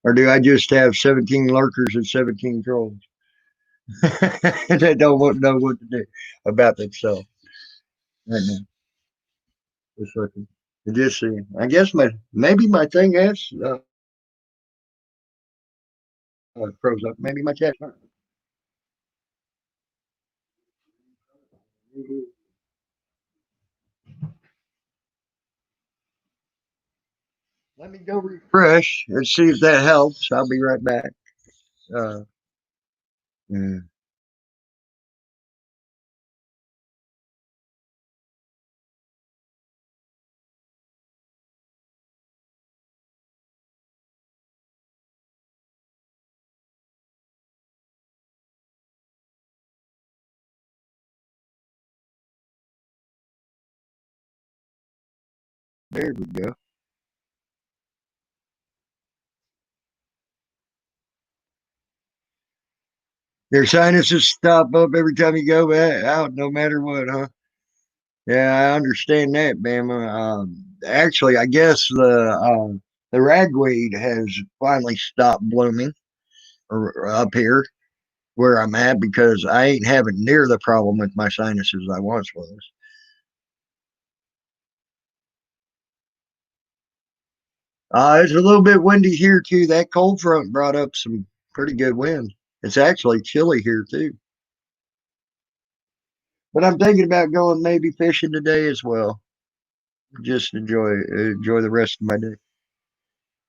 Or do I just have 17 lurkers and 17 trolls that know what to do about themselves right now? Just looking. Just seeing. I guess maybe my thing has froze up. Maybe my chat. Let me go refresh and see if that helps. I'll be right back. Uh, yeah. There we go. Your sinuses stop up every time you go out, no matter what, huh? Yeah, I understand that, Bama. Actually, I guess the ragweed has finally stopped blooming up here where I'm at because I ain't having near the problem with my sinuses I once was. It's a little bit windy here too. That cold front brought up some pretty good wind. It's actually chilly here too. But I'm thinking about going maybe fishing today as well. Just enjoy the rest of my day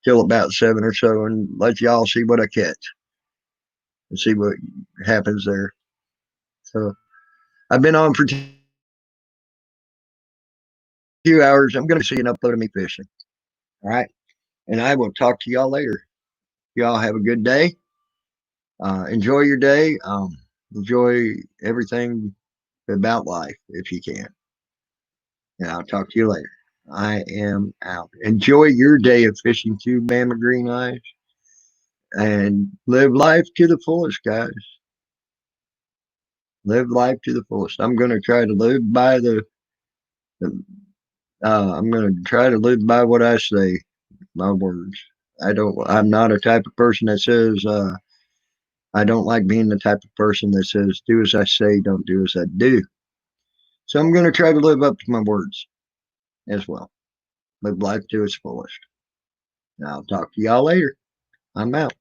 till about 7 or so, and let y'all see what I catch and see what happens there. So I've been on for 2 hours. I'm going to see an upload of me fishing. All right, and I will talk to y'all later. Y'all have a good day. Enjoy your day. Enjoy everything about life if you can. And I'll talk to you later. I am out. Enjoy your day of fishing too, Bama Green Eyes, and live life to the fullest, guys. Live life to the fullest. I'm going to try to live by the I'm going to try to live by what I say, my words. I'm not a type of person that says, I don't like being the type of person that says, do as I say, don't do as I do. So I'm going to try to live up to my words as well. Live life to its fullest. I'll talk to y'all later. I'm out.